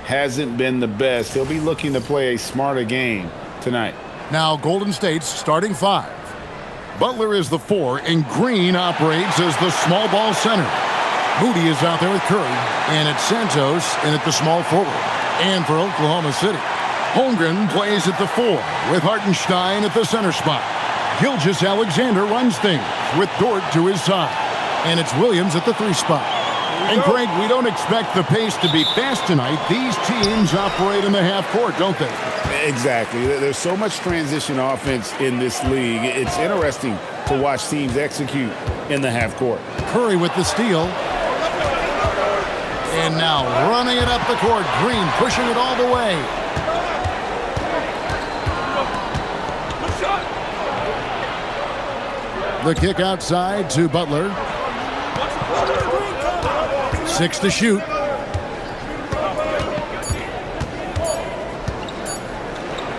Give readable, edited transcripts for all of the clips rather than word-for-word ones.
hasn't been the best. He'll be looking to play a smarter game tonight. Now Golden State's starting 5. Butler is the 4, and Green operates as the small ball center. Moody is out there with Curry, and it's Santos in at the small forward. And for Oklahoma City, Holmgren plays at the 4 with Hartenstein at the center spot. Gilgeous-Alexander runs things with Dort to his side. And it's Williams at the 3 spot. And Greg, we don't expect the pace to be fast tonight. These teams operate in the half court, don't they? Exactly. There's so much transition offense in this league. It's interesting to watch teams execute in the half court. Curry with the steal. And now running it up the court. Green pushing it all the way. The kick outside to Butler. 6 to shoot.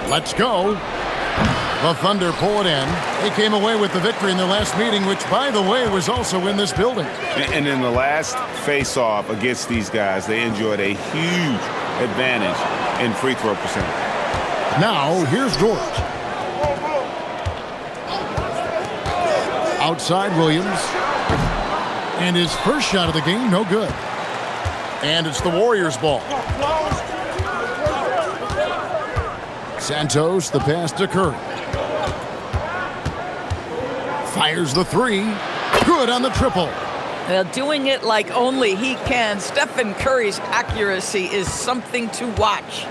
Let's go. The Thunder pull it in. They came away with the victory in their last meeting, which, by the way, was also in this building. And in the last face-off against these guys, they enjoyed a huge advantage in free throw percentage. Now, here's Dort. Outside Williams. And his first shot of the game, no good. And it's the Warriors' ball. Santos, the pass to Curry. Fires the 3. Good on the triple. Well, doing it like only he can. Stephen Curry's accuracy is something to watch.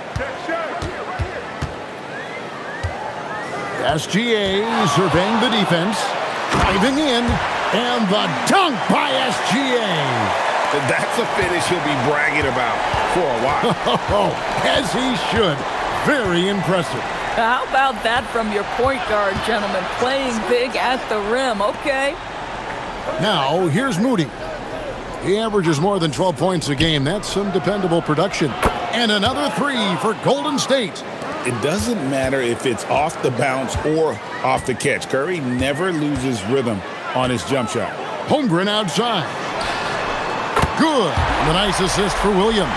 SGA surveying the defense. Driving in. And the dunk by SGA. That's a finish he'll be bragging about for a while. As he should. Very impressive. How about that from your point guard, gentlemen? Playing big at the rim. Okay. Now, here's Moody. He averages more than 12 points a game. That's some dependable production. And another 3 for Golden State. It doesn't matter if it's off the bounce or off the catch. Curry never loses rhythm on his jump shot. Holmgren outside. Good. And a nice assist for Williams.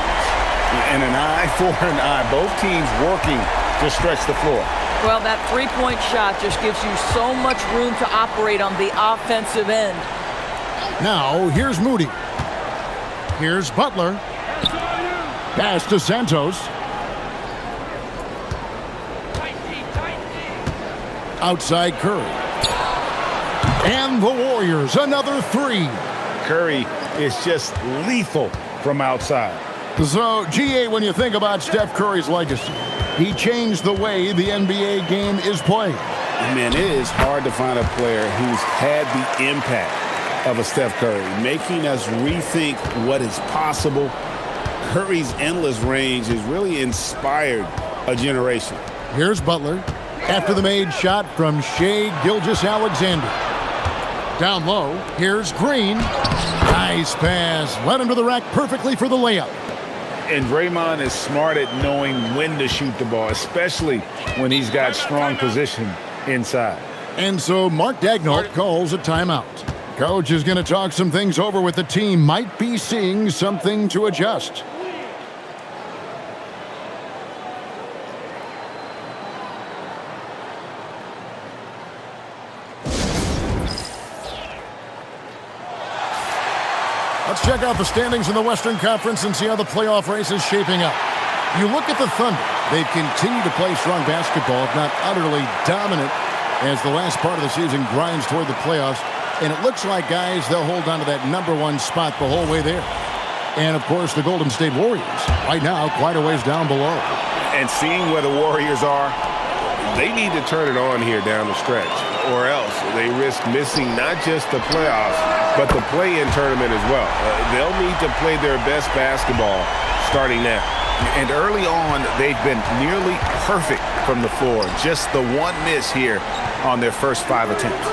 And an eye for an eye. Both teams working to stretch the floor. Well, that three-point shot just gives you so much room to operate on the offensive end. Now, here's Moody. Here's Butler. Pass to Santos. Outside Curry. And the Warriors, another 3. Curry is just lethal from outside. So, GA, when you think about Steph Curry's legacy, he changed the way the NBA game is played. Man, it is hard to find a player who's had the impact of a Steph Curry, making us rethink what is possible. Curry's endless range has really inspired a generation. Here's Butler after the made shot from Shai Gilgeous-Alexander. Down low, here's Green. Nice pass. Led him to the rack perfectly for the layup. And Draymond is smart at knowing when to shoot the ball, especially when he's got strong position inside. And so Mark Daigneault calls a timeout. Coach is going to talk some things over with the team. Might be seeing something to adjust. Let's check out the standings in the Western Conference and see how the playoff race is shaping up. You look at the Thunder. They've continued to play strong basketball, if not utterly dominant, as the last part of the season grinds toward the playoffs. And it looks like, guys, they'll hold on to that #1 spot the whole way there. And, of course, the Golden State Warriors, right now, quite a ways down below. And seeing where the Warriors are, they need to turn it on here down the stretch, or else they risk missing not just the playoffs, but the play-in tournament as well. They'll need to play their best basketball starting now. And early on, they've been nearly perfect from the floor. Just the one miss here on their first 5 attempts.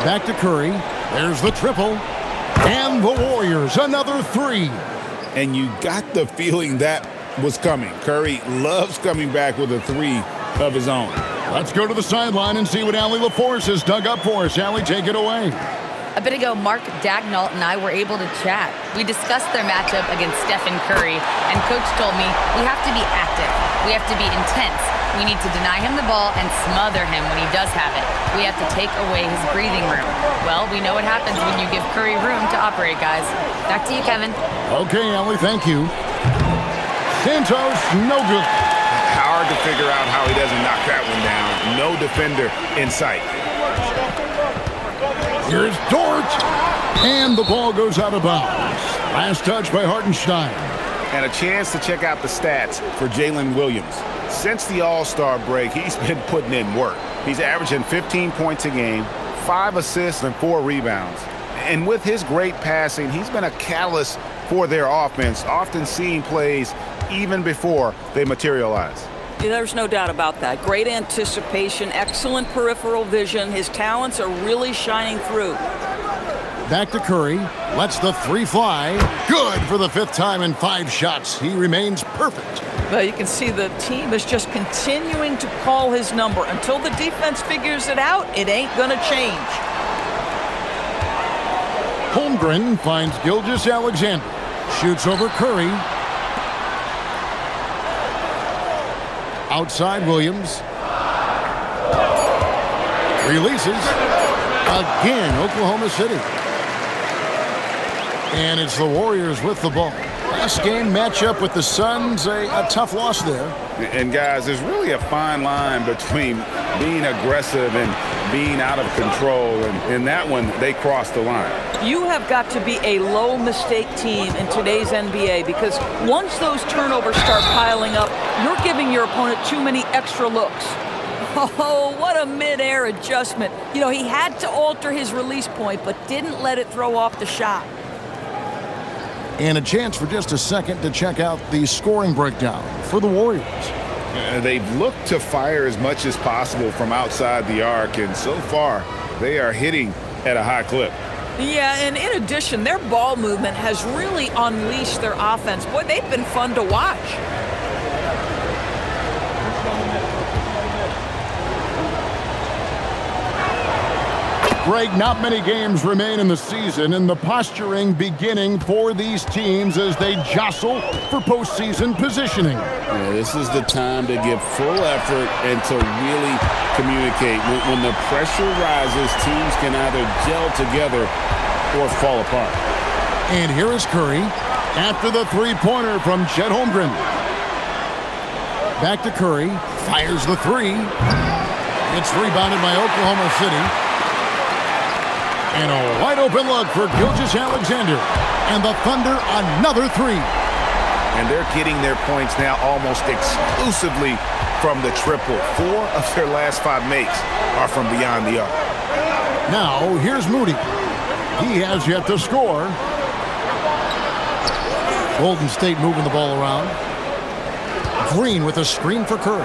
Back to Curry. There's the triple. And the Warriors, another 3. And you got the feeling that was coming. Curry loves coming back with a 3 of his own. Let's go to the sideline and see what Allie LaForce has dug up for us. Allie, take it away. A bit ago, Mark Dagnall and I were able to chat. We discussed their matchup against Stephen Curry, and Coach told me we have to be active. We have to be intense. We need to deny him the ball and smother him when he does have it. We have to take away his breathing room. Well, we know what happens when you give Curry room to operate, guys. Back to you, Kevin. Okay, Ellie, thank you. Santos, no good. Hard to figure out how he doesn't knock that one down. No defender in sight. Here's Dort. And the ball goes out of bounds. Last touch by Hartenstein. And a chance to check out the stats for Jalen Williams. Since the All-Star break, he's been putting in work. He's averaging 15 points a game, 5 assists, and 4 rebounds. And with his great passing, he's been a catalyst for their offense, often seeing plays even before they materialize. There's no doubt about that. Great anticipation, excellent peripheral vision. His talents are really shining through. Back to Curry. Lets the three fly. Good for the 5th time in 5 shots. He remains perfect. Well, you can see the team is just continuing to call his number. Until the defense figures it out, it ain't going to change. Holmgren finds Gilgeous-Alexander. Shoots over Curry. Outside Williams. Releases. Again, Oklahoma City. And it's the Warriors with the ball. Last game matchup with the Suns, a tough loss there. And guys, there's really a fine line between being aggressive and being out of control. And in that one, they crossed the line. You have got to be a low mistake team in today's NBA, because once those turnovers start piling up, you're giving your opponent too many extra looks. Oh, what a mid-air adjustment. You know, he had to alter his release point, but didn't let it throw off the shot. And a chance for just a second to check out the scoring breakdown for the Warriors. They've looked to fire as much as possible from outside the arc, and so far, they are hitting at a high clip. Yeah, and in addition, their ball movement has really unleashed their offense. Boy, they've been fun to watch. Greg, not many games remain in the season, and the posturing beginning for these teams as they jostle for postseason positioning. Yeah, this is the time to give full effort and to really communicate. When the pressure rises, teams can either gel together or fall apart. And here is Curry after the three-pointer from Chet Holmgren. Back to Curry, fires the three. It's rebounded by Oklahoma City. And a wide-open look for Gilgeous-Alexander. And the Thunder another three. And they're getting their points now almost exclusively from the triple. 4 of their last 5 makes are from beyond the arc. Now, here's Moody. He has yet to score. Golden State moving the ball around. Green with a screen for Curry.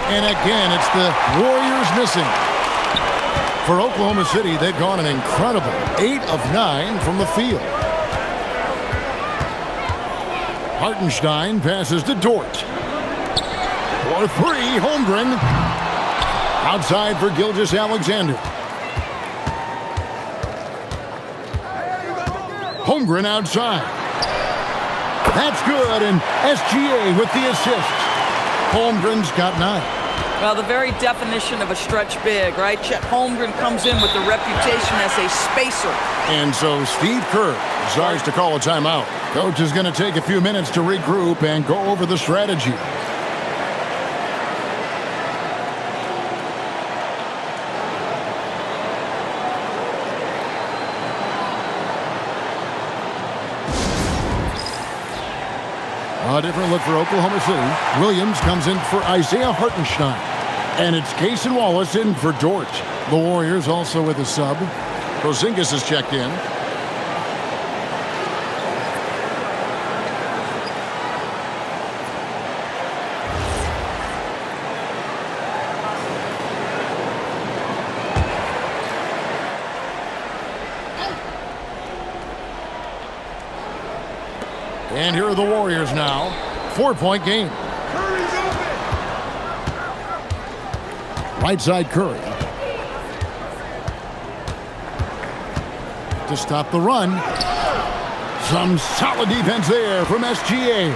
And again, it's the Warriors missing. For Oklahoma City, they've gone an incredible 8 of 9 from the field. Hartenstein passes to Dort. For 3, Holmgren. Outside for Gilgeous-Alexander. Holmgren outside. That's good, and SGA with the assist. Holmgren's got 9. Well, the very definition of a stretch big, right? Chet Holmgren comes in with the reputation as a spacer. And so Steve Kerr decides to call a timeout. Coach is going to take a few minutes to regroup and go over the strategy. A different look for Oklahoma City. Williams comes in for Isaiah Hartenstein. And it's Cason Wallace in for Dort. The Warriors also with a sub. Porzingis is checked in. And here are the Warriors now. 4-point game. Right side Curry. to stop the run. Some solid defense there from SGA.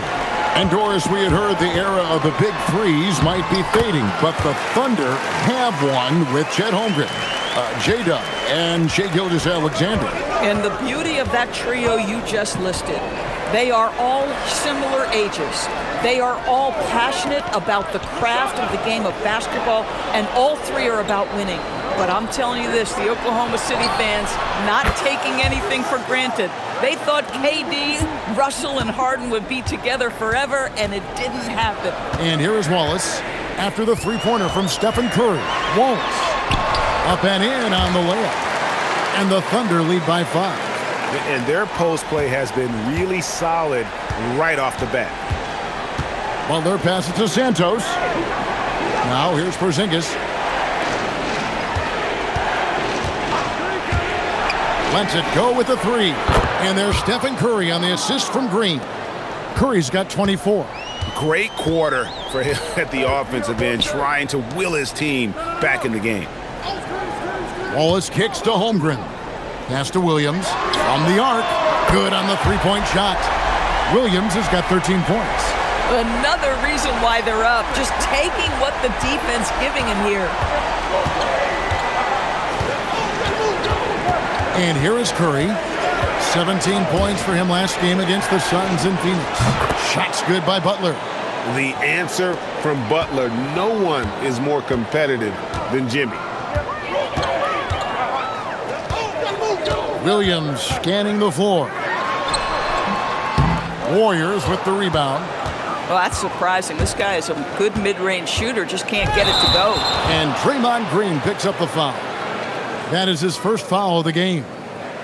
And Doris, we had heard the era of the big threes might be fading, but the Thunder have one with Chet Holmgren, J-Dub, and Shai Gilgeous-Alexander. And the beauty of that trio you just listed, they are all similar ages. They are all passionate about the craft of the game of basketball, and all three are about winning. But I'm telling you this, the Oklahoma City fans not taking anything for granted. They thought KD, Russell, and Harden would be together forever, and it didn't happen. And here is Wallace after the three-pointer from Stephen Curry. Wallace up and in on the layup. And the Thunder lead by 5. And their post play has been really solid right off the bat. Butler passes to Santos. Now here's Porzingis. Lets it go with the three. And there's Stephen Curry on the assist from Green. Curry's got 24. Great quarter for him at the offensive end, trying to will his team back in the game. Wallace kicks to Holmgren. Pass to Williams. From the arc. Good on the three-point shot. Williams has got 13 points. Another reason why they're up. Just taking what the defense giving him here. And here is Curry. 17 points for him last game against the Suns in Phoenix. Shots good by Butler. The answer from Butler. No one is more competitive than Jimmy. Williams scanning the floor. Warriors with the rebound. Well, that's surprising. This guy is a good mid-range shooter, just can't get it to go. And Draymond Green picks up the foul. That is his first foul of the game.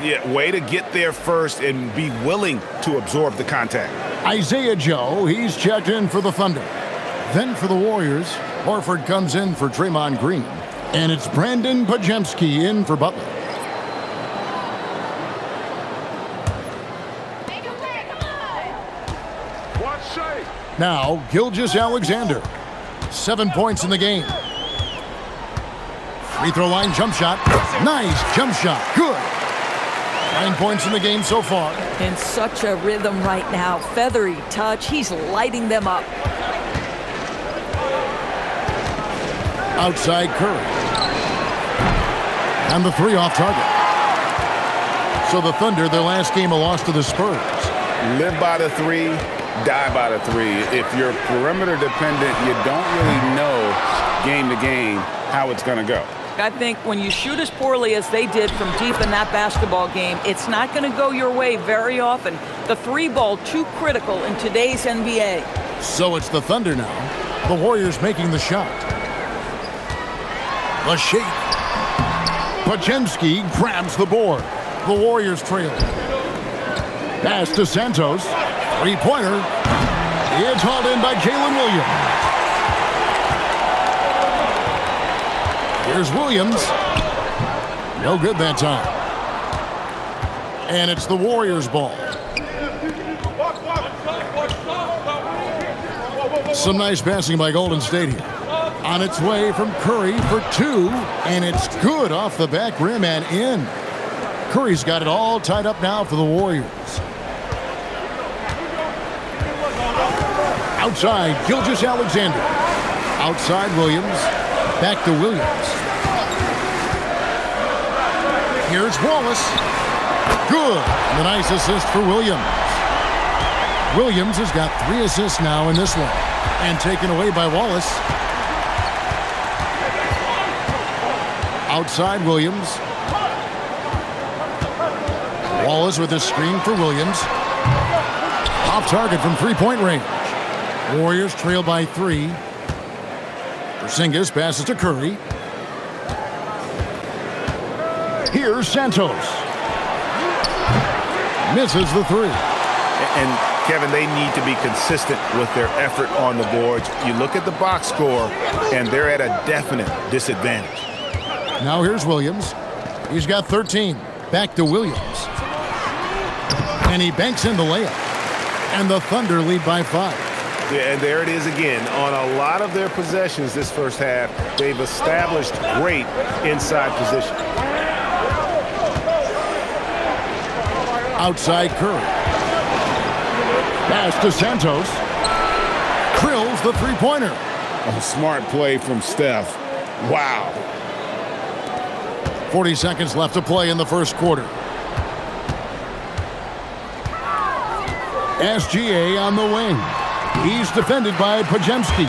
Yeah, way to get there first and be willing to absorb the contact. Isaiah Joe, he's checked in for the Thunder. Then for the Warriors, Horford comes in for Draymond Green. And it's Brandon Podziemski in for Butler. Now, Gilgeous-Alexander. 7 points in the game. Free throw line jump shot. Nice jump shot. Good. 9 points in the game so far. In such a rhythm right now. Feathery touch. He's lighting them up. Outside Curry. And the three off target. So the Thunder, their last game, a loss to the Spurs. Live by the three, die by the three. If you're perimeter dependent, you don't really know game to game how it's going to go. I think when you shoot as poorly as they did from deep in that basketball game, it's not going to go your way very often. The three ball too critical in today's NBA. So it's the Thunder now. The Warriors making the shot. The shake. Podziemski grabs the board. The Warriors trail. Pass to Santos. Three-pointer. It's hauled in by Jalen Williams. Here's Williams. No good that time. And it's the Warriors' ball. Some nice passing by Golden State here. On its way from Curry for two, and it's good off the back rim and in. Curry's got it all tied up now for the Warriors. Outside, Gilgeous-Alexander. Outside, Williams. Back to Williams. Here's Wallace. Good. The nice assist for Williams. Williams has got 3 assists now in this one. And taken away by Wallace. Outside Williams. Wallace with a screen for Williams. Off target from three-point range. Warriors trail by 3. Porzingis passes to Curry. Here's Santos. Misses the 3. And Kevin, they need to be consistent with their effort on the boards. You look at the box score, and they're at a definite disadvantage. Now here's Williams. He's got 13. Back to Williams. And he banks in the layup. And the Thunder lead by 5. Yeah, and there it is again. On a lot of their possessions this first half, they've established great inside position. Outside Curry. Pass to Santos. Drills the three-pointer. A smart play from Steph. Wow. 40 seconds left to play in the first quarter. SGA on the wing. He's defended by Pajemski.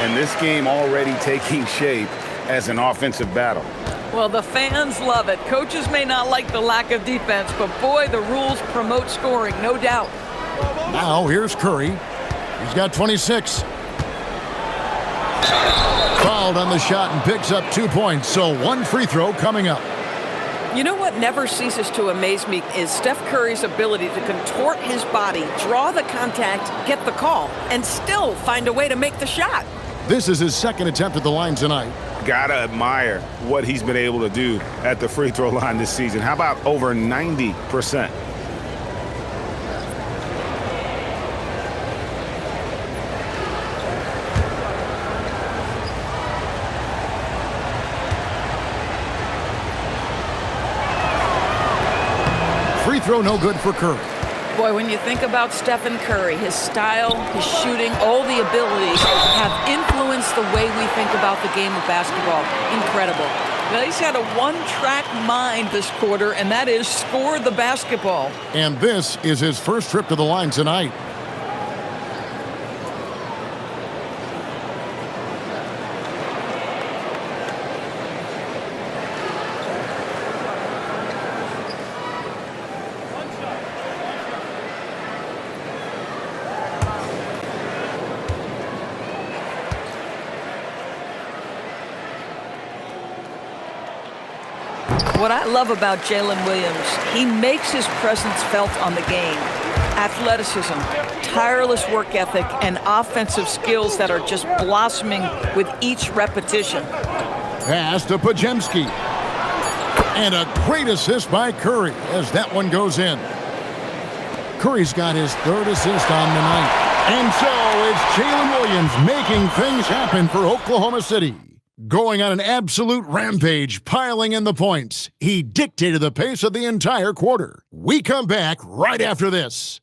And this game already taking shape as an offensive battle. Well, the fans love it. Coaches may not like the lack of defense, but boy, the rules promote scoring, no doubt. Now here's Curry. He's got 26. Fouled on the shot and picks up 2 points, so one free throw coming up. You know what never ceases to amaze me is Steph Curry's ability to contort his body, draw the contact, get the call, and still find a way to make the shot. This is his second attempt at the line tonight. Gotta admire what he's been able to do at the free throw line this season. How about over 90%? Free throw no good for Curry. Boy, when you think about Stephen Curry, his style, his shooting, all the abilities have influenced the way we think about the game of basketball. Incredible. Now, he's had a one-track mind this quarter, and that is score the basketball. And this is his first trip to the line tonight. What I love about Jalen Williams, he makes his presence felt on the game. Athleticism, tireless work ethic, and offensive skills that are just blossoming with each repetition. Pass to Pajemski. And a great assist by Curry as that one goes in. Curry's got his third assist on the night. And so it's Jalen Williams making things happen for Oklahoma City. Going on an absolute rampage, piling in the points. He dictated the pace of the entire quarter. We come back right after this.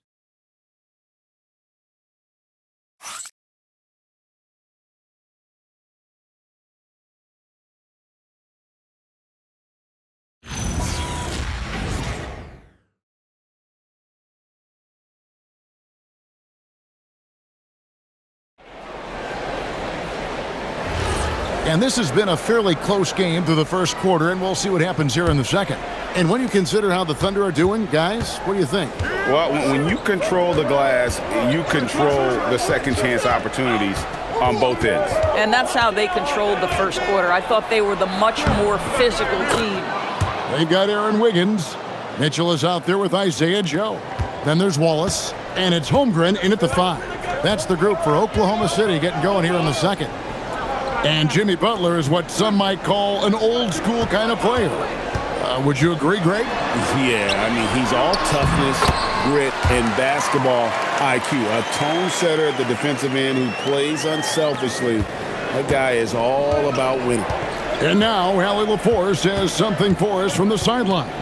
And this has been a fairly close game through the first quarter, and we'll see what happens here in the second. And when you consider how the Thunder are doing, guys, what do you think? Well, when you control the glass, you control the second chance opportunities on both ends. And that's how they controlled the first quarter. I thought they were the much more physical team. They've got Aaron Wiggins. Mitchell is out there with Isaiah Joe. Then there's Wallace, and it's Holmgren in at the 5. That's the group for Oklahoma City getting going here in the second. And Jimmy Butler is what some might call an old-school kind of player. Would you agree, Greg? Yeah, I mean, he's all toughness, grit, and basketball IQ. A tone setter at the defensive end who plays unselfishly. That guy is all about winning. And now, Allie LaForce says something for us from the sideline.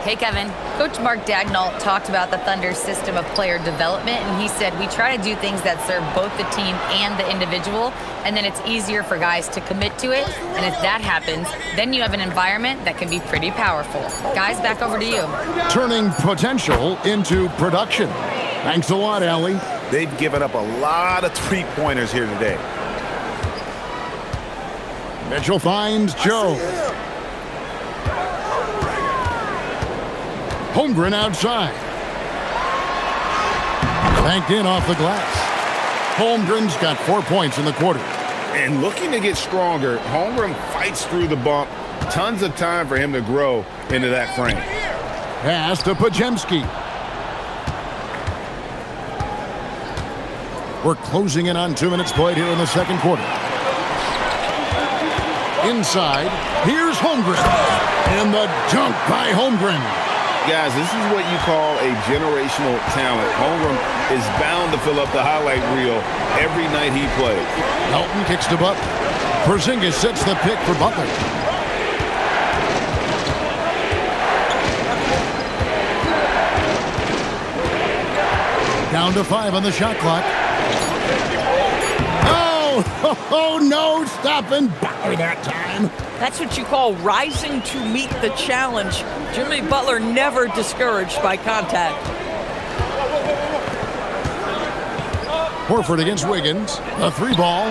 Hey, Kevin. Coach Mark Daigneault talked about the Thunder's system of player development, and he said, we try to do things that serve both the team and the individual, and then it's easier for guys to commit to it. And if that happens, then you have an environment that can be pretty powerful. Guys, back over to you. Turning potential into production. Thanks a lot, Allie. They've given up a lot of three-pointers here today. Mitchell finds Joe. Holmgren outside. Banked in off the glass. Holmgren's got 4 points in the quarter. And looking to get stronger, Holmgren fights through the bump. Tons of time for him to grow into that frame. Pass to Pajemski. We're closing in on 2 minutes played here in the second quarter. Inside, here's Holmgren. And the dunk by Holmgren. Guys, this is what you call a generational talent. Holmgren is bound to fill up the highlight reel every night he plays. Melton kicks to Butler. Porzingis sets the pick for Butler. Down to 5 on the shot clock. Oh, no, stopping Butler that time. That's what you call rising to meet the challenge. Jimmy Butler never discouraged by contact. Horford against Wiggins. A 3-ball.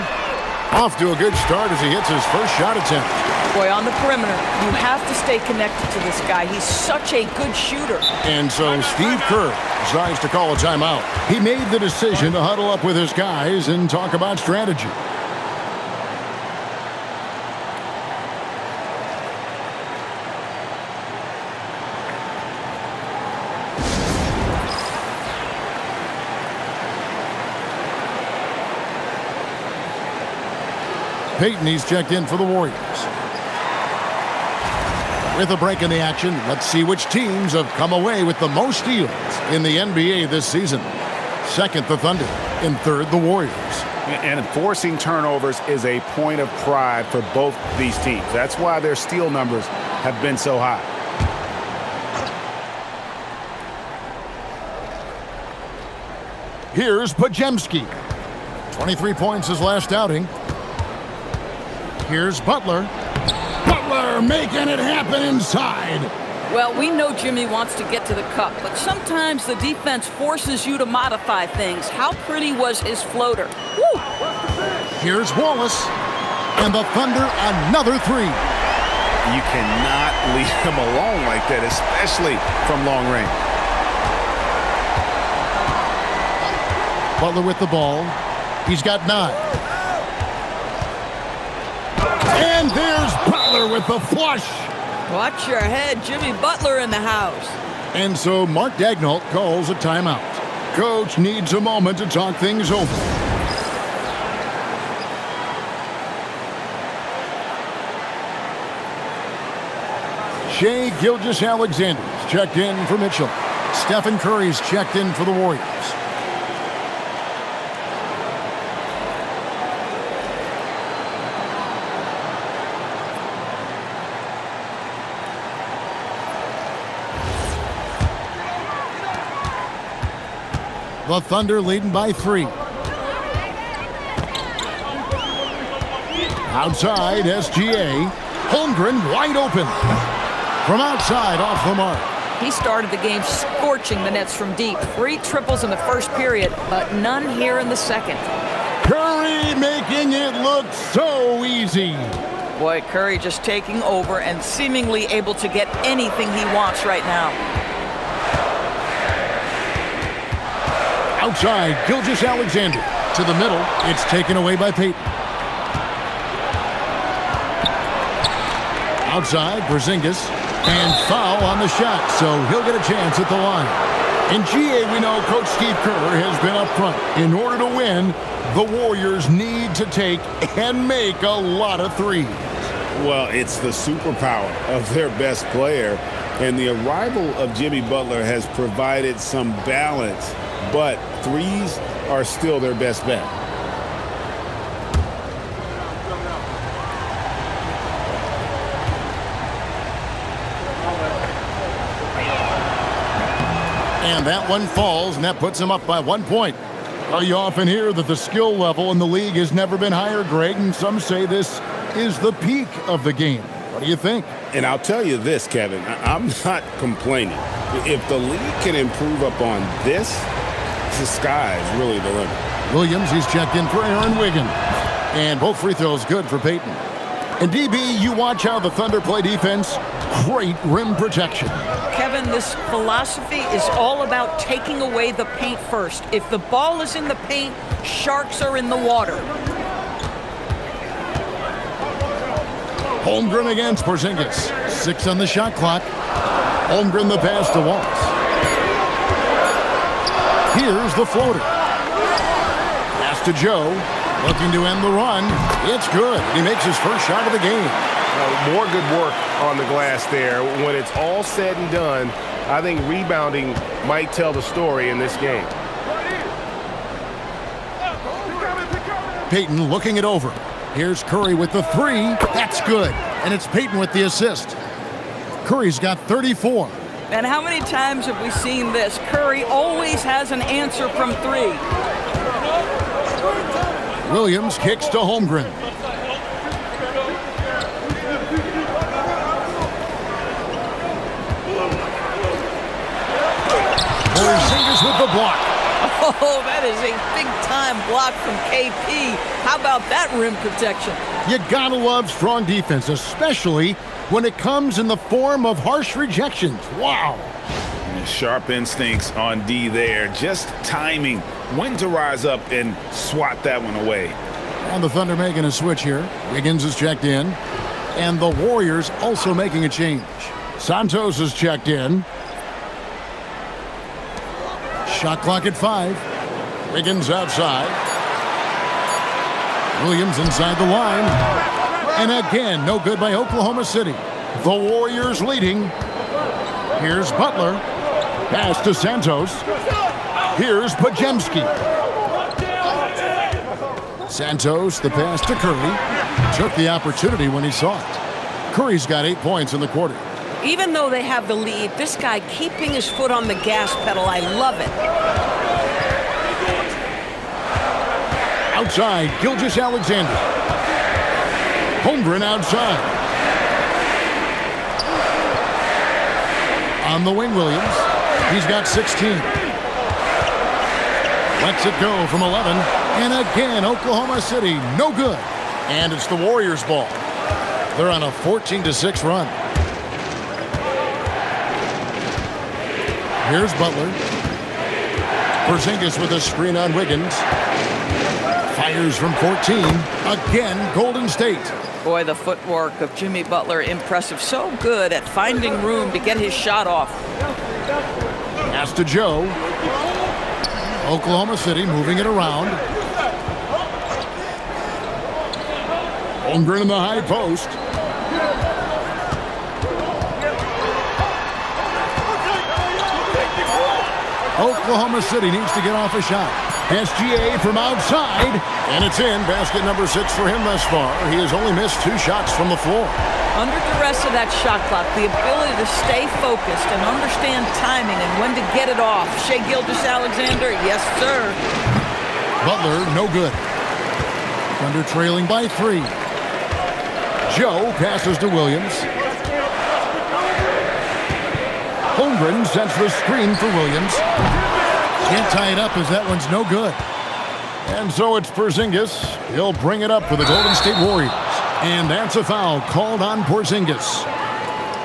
Off to a good start as he hits his first shot attempt. Boy, on the perimeter, you have to stay connected to this guy. He's such a good shooter. And so Steve Kerr decides to call a timeout. He made the decision to huddle up with his guys and talk about strategy. Payton, he's checked in for the Warriors. With a break in the action, let's see which teams have come away with the most steals in the NBA this season. Second, the Thunder. And third, the Warriors. And forcing turnovers is a point of pride for both these teams. That's why their steal numbers have been so high. Here's Podziemski. 23 points his last outing. Here's Butler. Butler making it happen inside. Well, we know Jimmy wants to get to the cup, but sometimes the defense forces you to modify things. How pretty was his floater? Woo! Here's Wallace. And the Thunder, another 3. You cannot leave him alone like that, especially from long range. Butler with the ball. He's got 9. And there's Butler with the flush. Watch your head, Jimmy Butler in the house. And so Mark Daigneault calls a timeout. Coach needs a moment to talk things over. Shai Gilgeous-Alexander's checked in for Mitchell. Stephen Curry's checked in for the Warriors. The Thunder leading by 3. Outside, SGA. Holmgren wide open. From outside, off the mark. He started the game scorching the Nets from deep. 3 triples in the first period, but none here in the second. Curry making it look so easy. Boy, Curry just taking over and seemingly able to get anything he wants right now. Outside, Gilgeous-Alexander. To the middle, it's taken away by Payton. Outside, Porzingis. And foul on the shot, so he'll get a chance at the line. In GA, we know Coach Steve Kerr has been up front. In order to win, the Warriors need to take and make a lot of threes. Well, it's the superpower of their best player, and the arrival of Jimmy Butler has provided some balance, but threes are still their best bet. And that one falls, and that puts him up by 1 point. You often hear that the skill level in the league has never been higher, Greg, and some say this is the peak of the game. What do you think? And I'll tell you this, Kevin, I'm not complaining. If the league can improve upon this, the sky is really the limit. Williams, he's checked in for Aaron Wiggins. And both free throws good for Payton. And DB, you watch how the Thunder play defense. Great rim protection. Kevin, this philosophy is all about taking away the paint first. If the ball is in the paint, sharks are in the water. Holmgren against Porzingis. 6 on the shot clock. Holmgren the pass to Wallace. Here's the floater. Pass to Joe. Looking to end the run. It's good. He makes his first shot of the game. More good work on the glass there. When it's all said and done, I think rebounding might tell the story in this game. Payton looking it over. Here's Curry with the 3. That's good. And it's Payton with the assist. Curry's got 34. And how many times have we seen this? Curry always has an answer from three. Williams kicks to Holmgren. Porzingis with the block. Oh, that is a big-time block from KP. How about that rim protection? You gotta love strong defense, especially when it comes in the form of harsh rejections. Wow. Sharp instincts on D there. Just timing when to rise up and swat that one away. And the Thunder making a switch here. Wiggins is checked in. And the Warriors also making a change. Santos is checked in. Shot clock at 5. Wiggins outside. Williams inside the line. And again, no good by Oklahoma City. The Warriors leading. Here's Butler. Pass to Santos. Here's Podziemski. Santos, the pass to Curry. Took the opportunity when he saw it. Curry's got 8 points in the quarter. Even though they have the lead, this guy keeping his foot on the gas pedal, I love it. Outside, Gilgeous-Alexander. Holmgren outside. On the wing, Williams. He's got 16. Lets it go from 11. And again, Oklahoma City, no good. And it's the Warriors' ball. They're on a 14-6 run. Here's Butler. Porzingis with a screen on Wiggins. Fires from 14. Again, Golden State. Boy, the footwork of Jimmy Butler, impressive. So good at finding room to get his shot off. Pass to Joe. Oklahoma City moving it around. Holmgren in the high post. Oklahoma City needs to get off a shot. SGA from outside, and it's in. Basket number 6 for him thus far. He has only missed 2 shots from the floor. Under duress of that shot clock, the ability to stay focused and understand timing and when to get it off. Shai Gilgeous-Alexander, yes, sir. Butler, no good. Thunder trailing by 3. Joe passes to Williams. Holmgren sends the screen for Williams. Can't tie it up as that one's no good. And so it's Porzingis. He'll bring it up for the Golden State Warriors. And that's a foul called on Porzingis.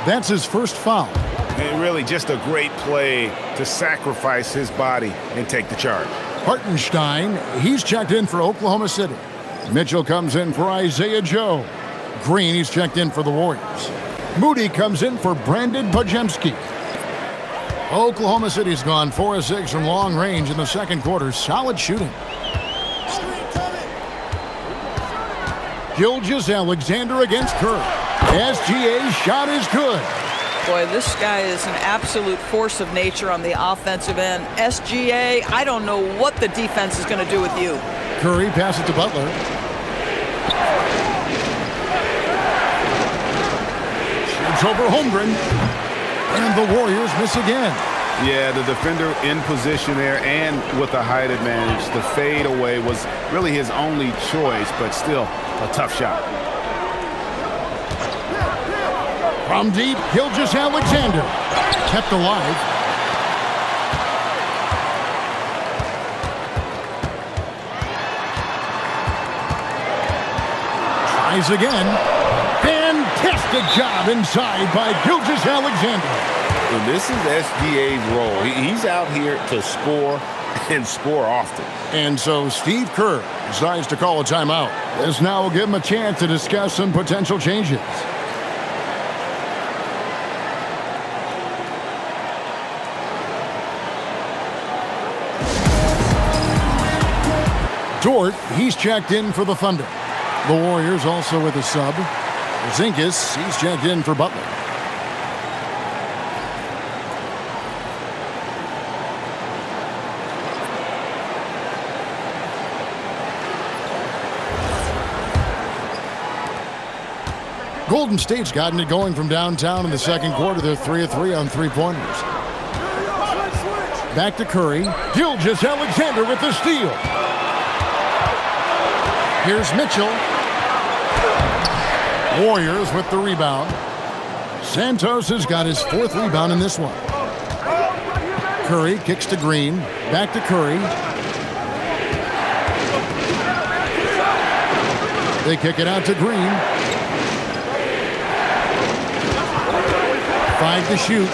That's his first foul. And really just a great play to sacrifice his body and take the charge. Hartenstein, he's checked in for Oklahoma City. Mitchell comes in for Isaiah Joe. Green, he's checked in for the Warriors. Moody comes in for Brandon Podziemski. Oklahoma City's gone 4 of 6 from long range in the second quarter. Solid shooting. Gilgeous-Alexander against Curry. SGA's shot is good. Boy, this guy is an absolute force of nature on the offensive end. SGA, I don't know what the defense is going to do with you. Curry passes to Butler. Shoots over Holmgren. And the Warriors miss again. Yeah, the defender in position there and with the height advantage. The fade away was really his only choice, but still a tough shot. From deep, Gilgeous-Alexander. Kept alive. Tries again. Fantastic job inside by Gilgeous-Alexander. And this is SGA's role. He's out here to score and score often. And so Steve Kerr decides to call a timeout. This now will give him a chance to discuss some potential changes. Dort, he's checked in for the Thunder. The Warriors also with a sub. Porzingis, he's checked in for Butler. Golden State's gotten it going from downtown in the second quarter. They're 3 of 3 on three-pointers. Back to Curry. Gilgeous-Alexander with the steal. Here's Mitchell. Warriors with the rebound. Santos has got his 4th rebound in this one. Curry kicks to Green. Back to Curry. They kick it out to Green. 5 to shoot.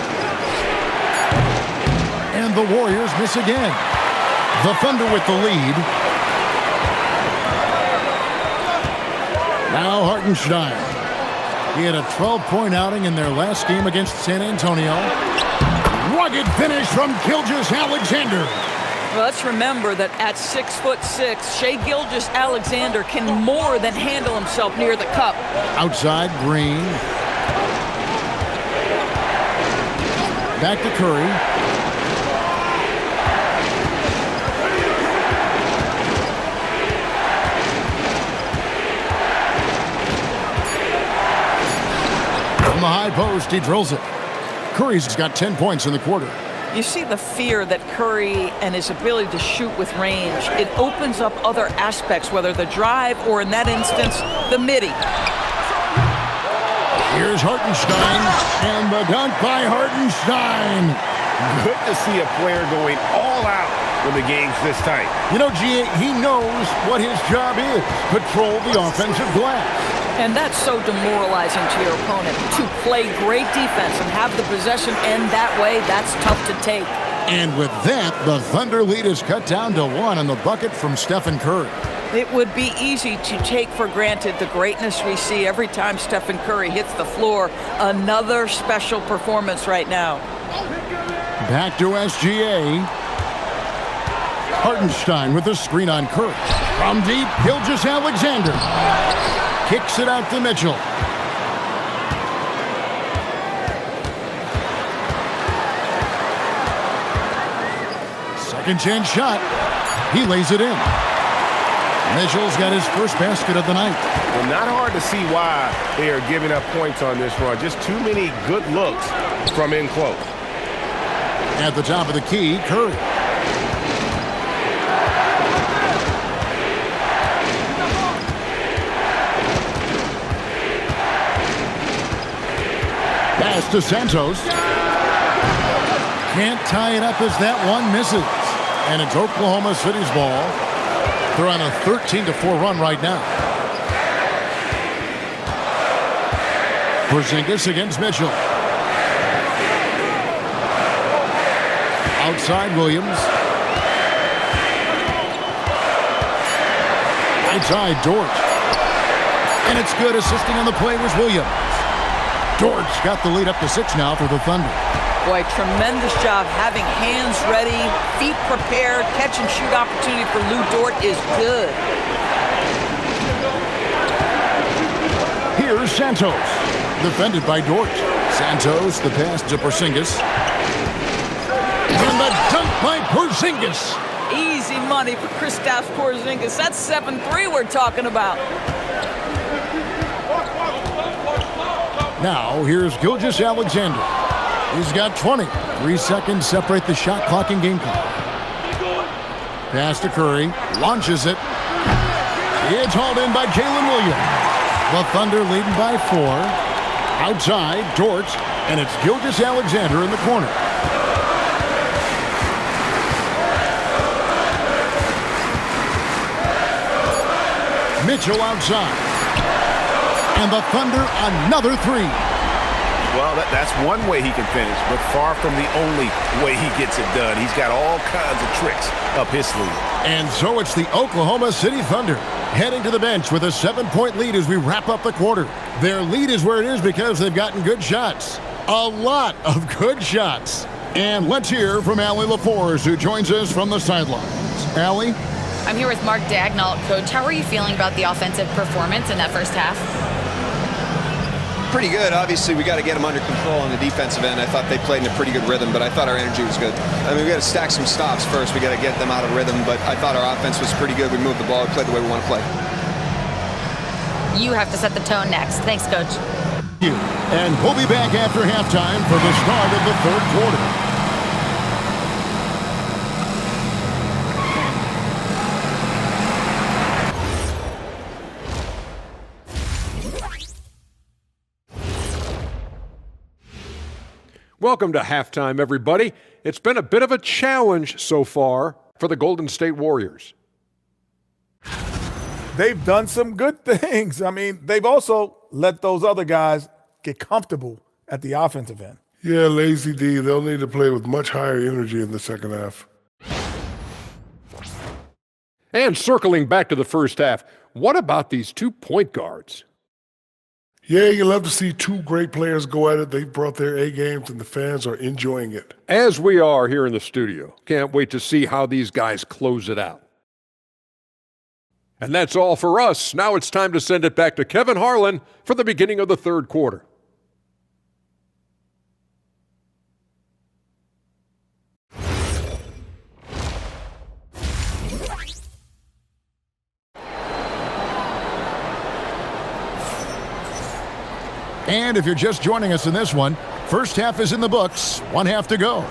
And the Warriors miss again. The Thunder with the lead. Now Hartenstein. He had a 12-point outing in their last game against San Antonio. Rugged finish from Gilgeous-Alexander. Well, let's remember that at 6'6", Shai Gilgeous-Alexander can more than handle himself near the cup. Outside, Green. Back to Curry. From the high post, he drills it. Curry's got 10 points in the quarter. You see the fear that Curry and his ability to shoot with range. It opens up other aspects, whether the drive or, in that instance, the midi. Here's Hartenstein, and the dunk by Hartenstein. Good to see a player going all out when the game's this tight. You know, G.A., he knows what his job is. Patrol the offensive glass. And that's so demoralizing to your opponent. To play great defense and have the possession end that way, that's tough to take. And with that, the Thunder lead is cut down to 1 on the bucket from Stephen Curry. It would be easy to take for granted the greatness we see every time Stephen Curry hits the floor. Another special performance right now. Back to SGA. Hartenstein with the screen on Curry. From deep, Gilgeous-Alexander. Kicks it out to Mitchell. Second chance shot. He lays it in. Mitchell's got his first basket of the night. Well, not hard to see why they are giving up points on this run. Just too many good looks from in close. At the top of the key, Curry. Pass to Santos. Can't tie it up as that one misses. And it's Oklahoma City's ball. They're on a 13-4 run right now. Porzingis against Mitchell. Outside Williams. Outside Dort. And it's good. Assisting on the play was Williams. Dort's got the lead up to 6 now for the Thunder. Boy, tremendous job having hands ready, feet prepared, catch and shoot opportunity for Lou Dort is good. Here's Santos, defended by Dort. Santos, the pass to Porzingis. And the dunk by Porzingis. Easy money for Kristaps Porzingis. That's 7-3 we're talking about. Now, here's Gilgeous-Alexander. He's got 20. 3 seconds separate the shot clock and game clock. Pass to Curry. Launches it. It's hauled in by Jalen Williams. The Thunder leading by 4. Outside, Dort. And it's Gilgeous-Alexander in the corner. Mitchell outside. And the Thunder another 3. Well, that's one way he can finish, but far from the only way he gets it done. He's got all kinds of tricks up his sleeve. And so it's the Oklahoma City Thunder heading to the bench with a 7-point lead as we wrap up the quarter. Their lead is where it is because they've gotten good shots. A lot of good shots. And let's hear from Allie LaForce, who joins us from the sidelines. Allie? I'm here with Mark Daigneault. Coach, how are you feeling about the offensive performance in that first half? Pretty good. Obviously, we got to get them under control on the defensive end. I thought they played in a pretty good rhythm, but I thought our energy was good. I mean, we got to stack some stops first. We got to get them out of rhythm, but I thought our offense was pretty good. We moved the ball. We played the way we want to play. You have to set the tone next. Thanks, Coach. And we'll be back after halftime for the start of the third quarter. Welcome to halftime, everybody. It's been a bit of a challenge so far for the Golden State Warriors. They've done some good things. I mean, they've also let those other guys get comfortable at the offensive end. Yeah, Lazy D, they'll need to play with much higher energy in the second half. And circling back to the first half, what about these 2 point guards? Yeah, you love to see 2 great players go at it. They've brought their A games, and the fans are enjoying it. As we are here in the studio. Can't wait to see how these guys close it out. And that's all for us. Now it's time to send it back to Kevin Harlan for the beginning of the third quarter. And if you're just joining us in this one, first half is in the books, 1 half to go.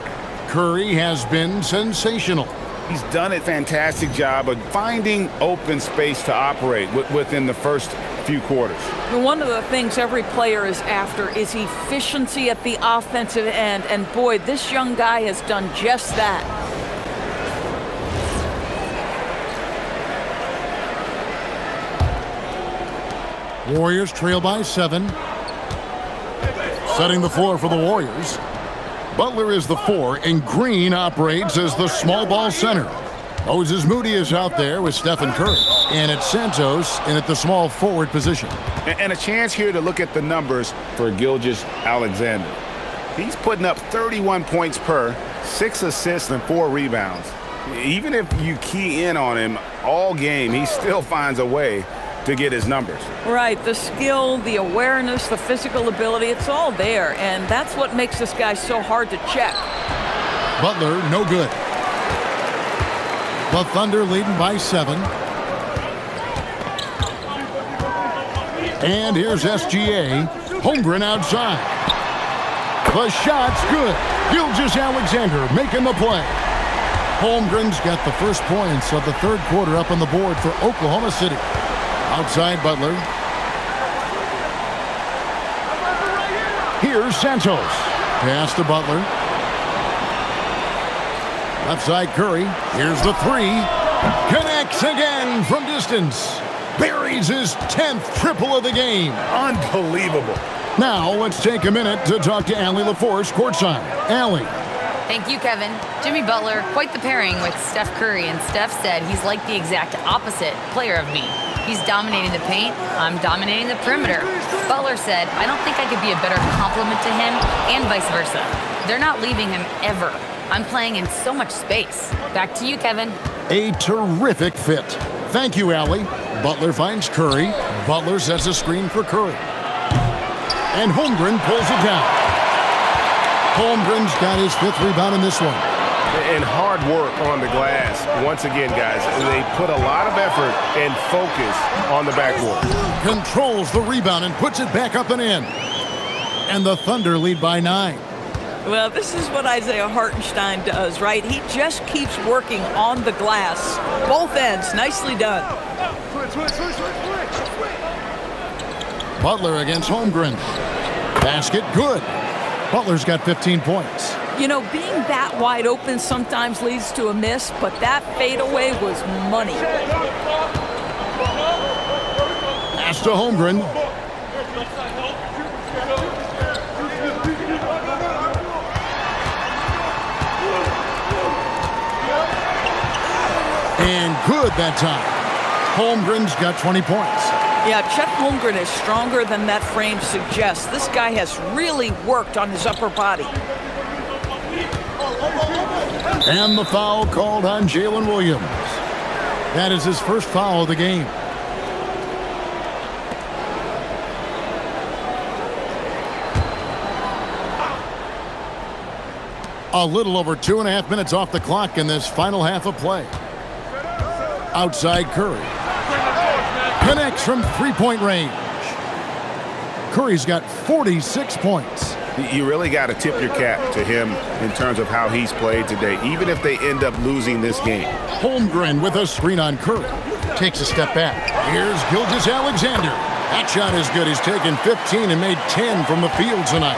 Curry has been sensational. He's done a fantastic job of finding open space to operate within the first few quarters. One of the things every player is after is efficiency at the offensive end, and boy, this young guy has done just that. Warriors trail by 7. Setting the floor for the Warriors. Butler is the 4, and Green operates as the small ball center. Moses Moody is out there with Stephen Curry. And it's Santos in at the small forward position. And a chance here to look at the numbers for Gilgeous-Alexander. He's putting up 31 points per, 6 assists and 4 rebounds. Even if you key in on him all game, he still finds a way to get his numbers. Right, the skill, the awareness, the physical ability, it's all there, and that's what makes this guy so hard to check. Butler, no good. The Thunder leading by 7. And here's SGA. Holmgren outside. The shot's good. Gilgeous-Alexander making the play. Holmgren's got the first points of the third quarter up on the board for Oklahoma City. Outside Butler. Here's Santos. Pass to Butler. Left side Curry. Here's the 3. Connects again from distance. Buries his 10th triple of the game. Unbelievable. Now let's take a minute to talk to Allie LaForce courtside. Allie. Thank you, Kevin. Jimmy Butler, quite the pairing with Steph Curry, and Steph said he's like the exact opposite player of me. He's dominating the paint, I'm dominating the perimeter. Butler said, I don't think I could be a better complement to him, and vice versa. They're not leaving him ever. I'm playing in so much space. Back to you, Kevin. A terrific fit. Thank you, Allie. Butler finds Curry. Butler sets a screen for Curry. And Holmgren pulls it down. Holmgren's got his 5th rebound in this one. And hard work on the glass. Once again, guys, they put a lot of effort and focus on the backboard. Controls the rebound and puts it back up and in. And the Thunder lead by 9. Well, this is what Isaiah Hartenstein does, right? He just keeps working on the glass. Both ends, nicely done. Butler against Holmgren. Basket good. Butler's got 15 points. You know, being that wide open sometimes leads to a miss, but that fadeaway was money. Pass to Holmgren. And good that time. Holmgren's got 20 points. Yeah, Chet Holmgren is stronger than that frame suggests. This guy has really worked on his upper body. And the foul called on Jalen Williams. That is his first foul of the game. A little over 2.5 minutes off the clock in this final half of play. Outside Curry. Connects from 3-point range. Curry's got 46 points. You really got to tip your cap to him in terms of how he's played today, even if they end up losing this game. Holmgren with a screen on Curry. Takes a step back. Here's Gilgeous-Alexander. That shot is good. He's taken 15 and made 10 from the field tonight.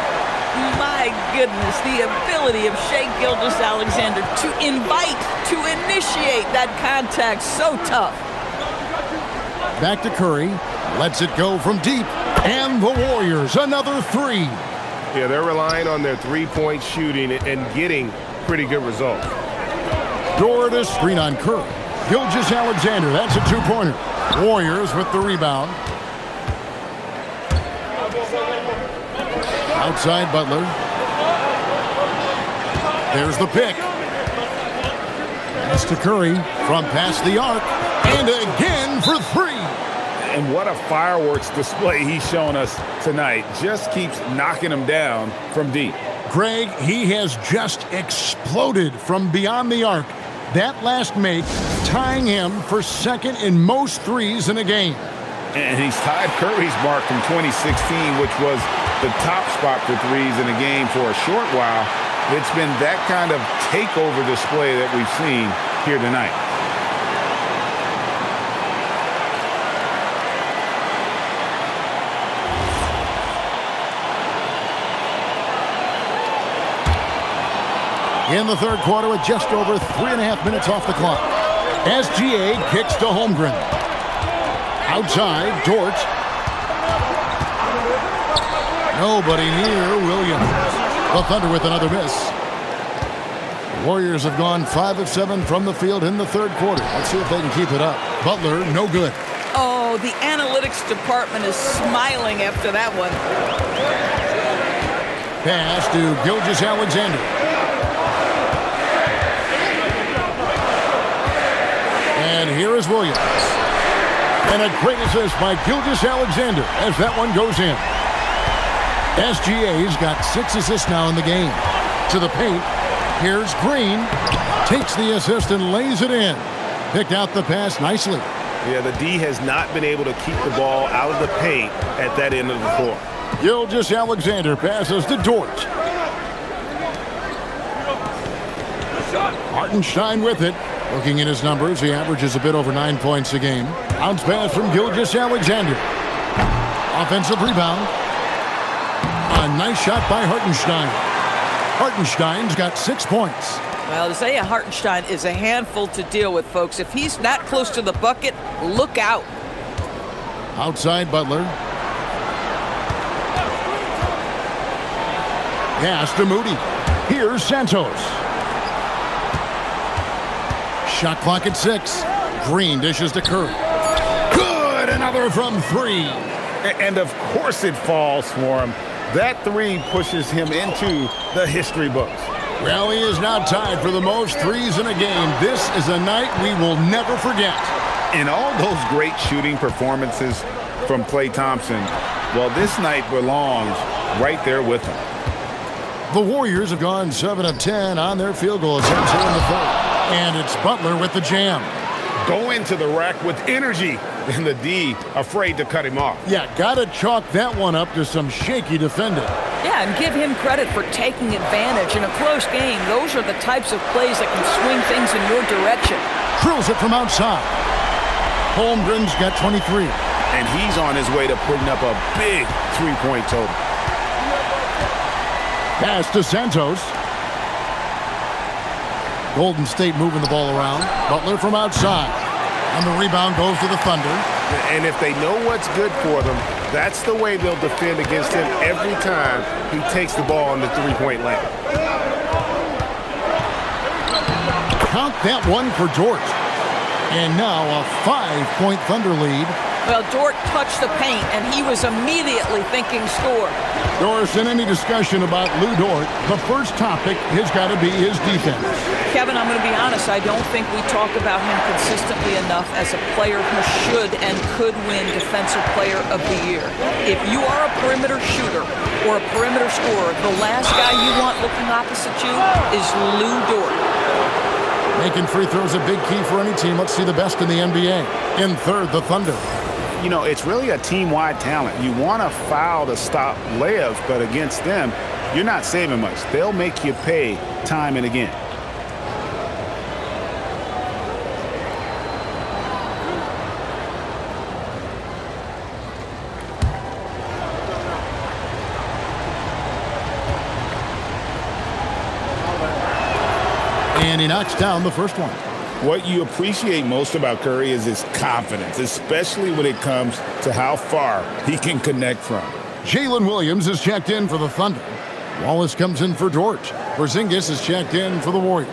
My goodness, the ability of Shai Gilgeous-Alexander to invite, to initiate that contact, so tough. Back to Curry. Lets it go from deep. And the Warriors, another three. Yeah, they're relying on their three-point shooting and getting pretty good results. Dort a screen on Curry. Gilgeous-Alexander, that's a two-pointer. Warriors with the rebound. Outside Butler. There's the pick. Pass to Curry from past the arc. And again for three. And what a fireworks display he's shown us tonight. Just keeps knocking them down from deep. Greg, he has just exploded from beyond the arc. That last make tying him for second in most threes in a game. And he's tied Curry's mark from 2016, which was the top spot for threes in a game for a short while. It's been that kind of takeover display that we've seen here tonight. In the third quarter with just over 3.5 minutes off the clock. SGA kicks to Holmgren. Outside, Dort. Nobody near Williams. The Thunder with another miss. The Warriors have gone 5 of 7 from the field in the third quarter. Let's see if they can keep it up. Butler, no good. Oh, the analytics department is smiling after that one. Pass to Gilgeous-Alexander. And here is Williams. And a great assist by Gilgeous-Alexander as that one goes in. SGA's got 6 assists now in the game. To the paint. Here's Green. Takes the assist and lays it in. Picked out the pass nicely. Yeah, the D has not been able to keep the ball out of the paint at that end of the floor. Gilgeous-Alexander passes to Dort. Hartenstein with it. Looking at his numbers, he averages a bit over 9 points a game. Bounce pass from Gilgeous-Alexander. Offensive rebound. A nice shot by Hartenstein. Hartenstein's got 6 points. Well, Isaiah Hartenstein is a handful to deal with, folks. If he's that close to the bucket, look out. Outside Butler. Pass to Moody. Here's Santos. Shot clock at 6. Green dishes to Curry. Good! Another from 3. And of course it falls for him. That three pushes him into the history books. Well, he is now tied for the most threes in a game. This is a night we will never forget. In all those great shooting performances from Klay Thompson, well, this night belongs right there with him. The Warriors have gone 7 of 10 on their field goal attempts here in the third. And it's Butler with the jam. Go into the rack with energy, and the D afraid to cut him off. Yeah, gotta chalk that one up to some shaky defending. Yeah, and give him credit for taking advantage. In a close game, those are the types of plays that can swing things in your direction. Drills it from outside. Holmgren's got 23. And he's on his way to putting up a big three-point total. Pass to Santos. Golden State moving the ball around. Butler from outside. And the rebound goes to the Thunder. And if they know what's good for them, that's the way they'll defend against him every time he takes the ball on the three-point line. Count that one for Dort. And now a 5-point Thunder lead. Well, Dort touched the paint, and he was immediately thinking score. Doris, in any discussion about Lou Dort, the first topic has got to be his defense. Kevin, I'm going to be honest, I don't think we talk about him consistently enough as a player who should and could win Defensive Player of the Year. If you are a perimeter shooter or a perimeter scorer, the last guy you want looking opposite you is Lou Dort. Making free throws a big key for any team. Let's see the best in the NBA. In third, the Thunder. you know, it's really a team-wide talent. You want to foul to stop layups, but against them, you're not saving much. They'll make you pay time and again. And he knocks down the first one. What you appreciate most about Curry is his confidence, especially when it comes to how far he can connect from. Jalen Williams is checked in for the Thunder. Wallace comes in for Dort. Porzingis is checked in for the Warriors.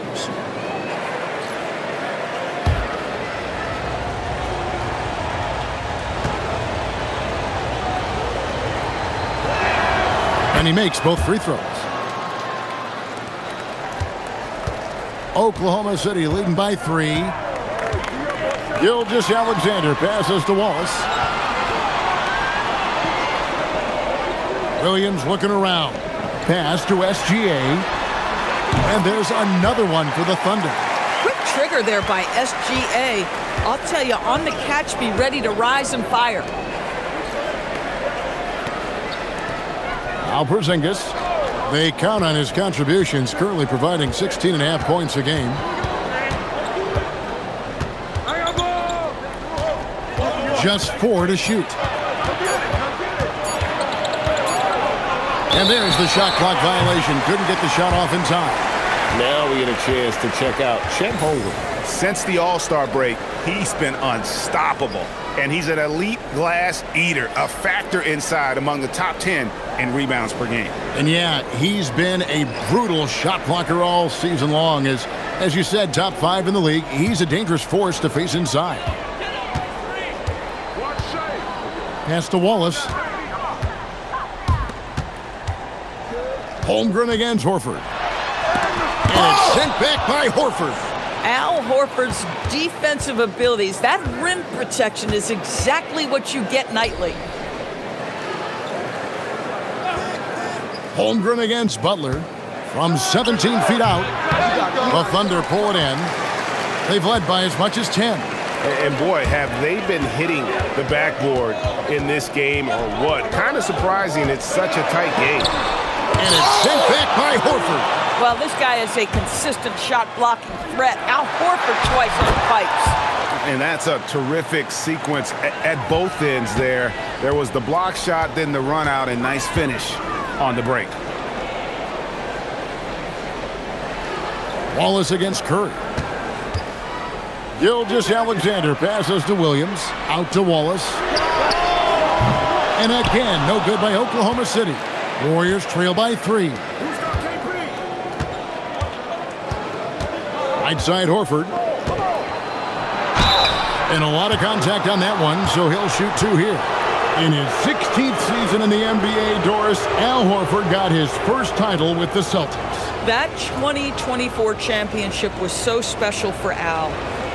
And he makes both free throws. Oklahoma City leading by 3. Gilgeous-Alexander passes to Wallace. Williams looking around. Pass to SGA. And there's another one for the Thunder. Quick trigger there by SGA. I'll tell you, on the catch, be ready to rise and fire. Now Porzingis. They count on his contributions, currently providing 16.5 points a game. Just 4 to shoot. And there's the shot clock violation. Couldn't get the shot off in time. Now we get a chance to check out Chet Holmgren. Since the All-Star break, he's been unstoppable. And he's an elite glass eater, a factor inside among the top 10 in rebounds per game. And yeah, he's been a brutal shot blocker all season long. As you said, top 5 in the league. He's a dangerous force to face inside. Pass to Wallace. Holmgren against Horford. And it's sent back by Horford. Al Horford's defensive abilities, that rim protection is exactly what you get nightly. Holmgren against Butler from 17 feet out. The Thunder pull it in. They've led by as much as 10. And boy, have they been hitting the backboard in this game or what? Kind of surprising it's such a tight game. And it's sent back by Horford. Well, this guy is a consistent shot-blocking threat. Al Horford twice on the pipes. And that's a terrific sequence at both ends there. There was the block shot, then the run out, and nice finish on the break. Wallace against Curry. Gilgeous-Alexander passes to Williams. Out to Wallace. And again, no good by Oklahoma City. Warriors trail by 3. Right side Horford. And a lot of contact on that one, so he'll shoot 2 here. In his 16th season in the NBA, Doris, Al Horford got his first title with the Celtics. That 2024 championship was so special for Al.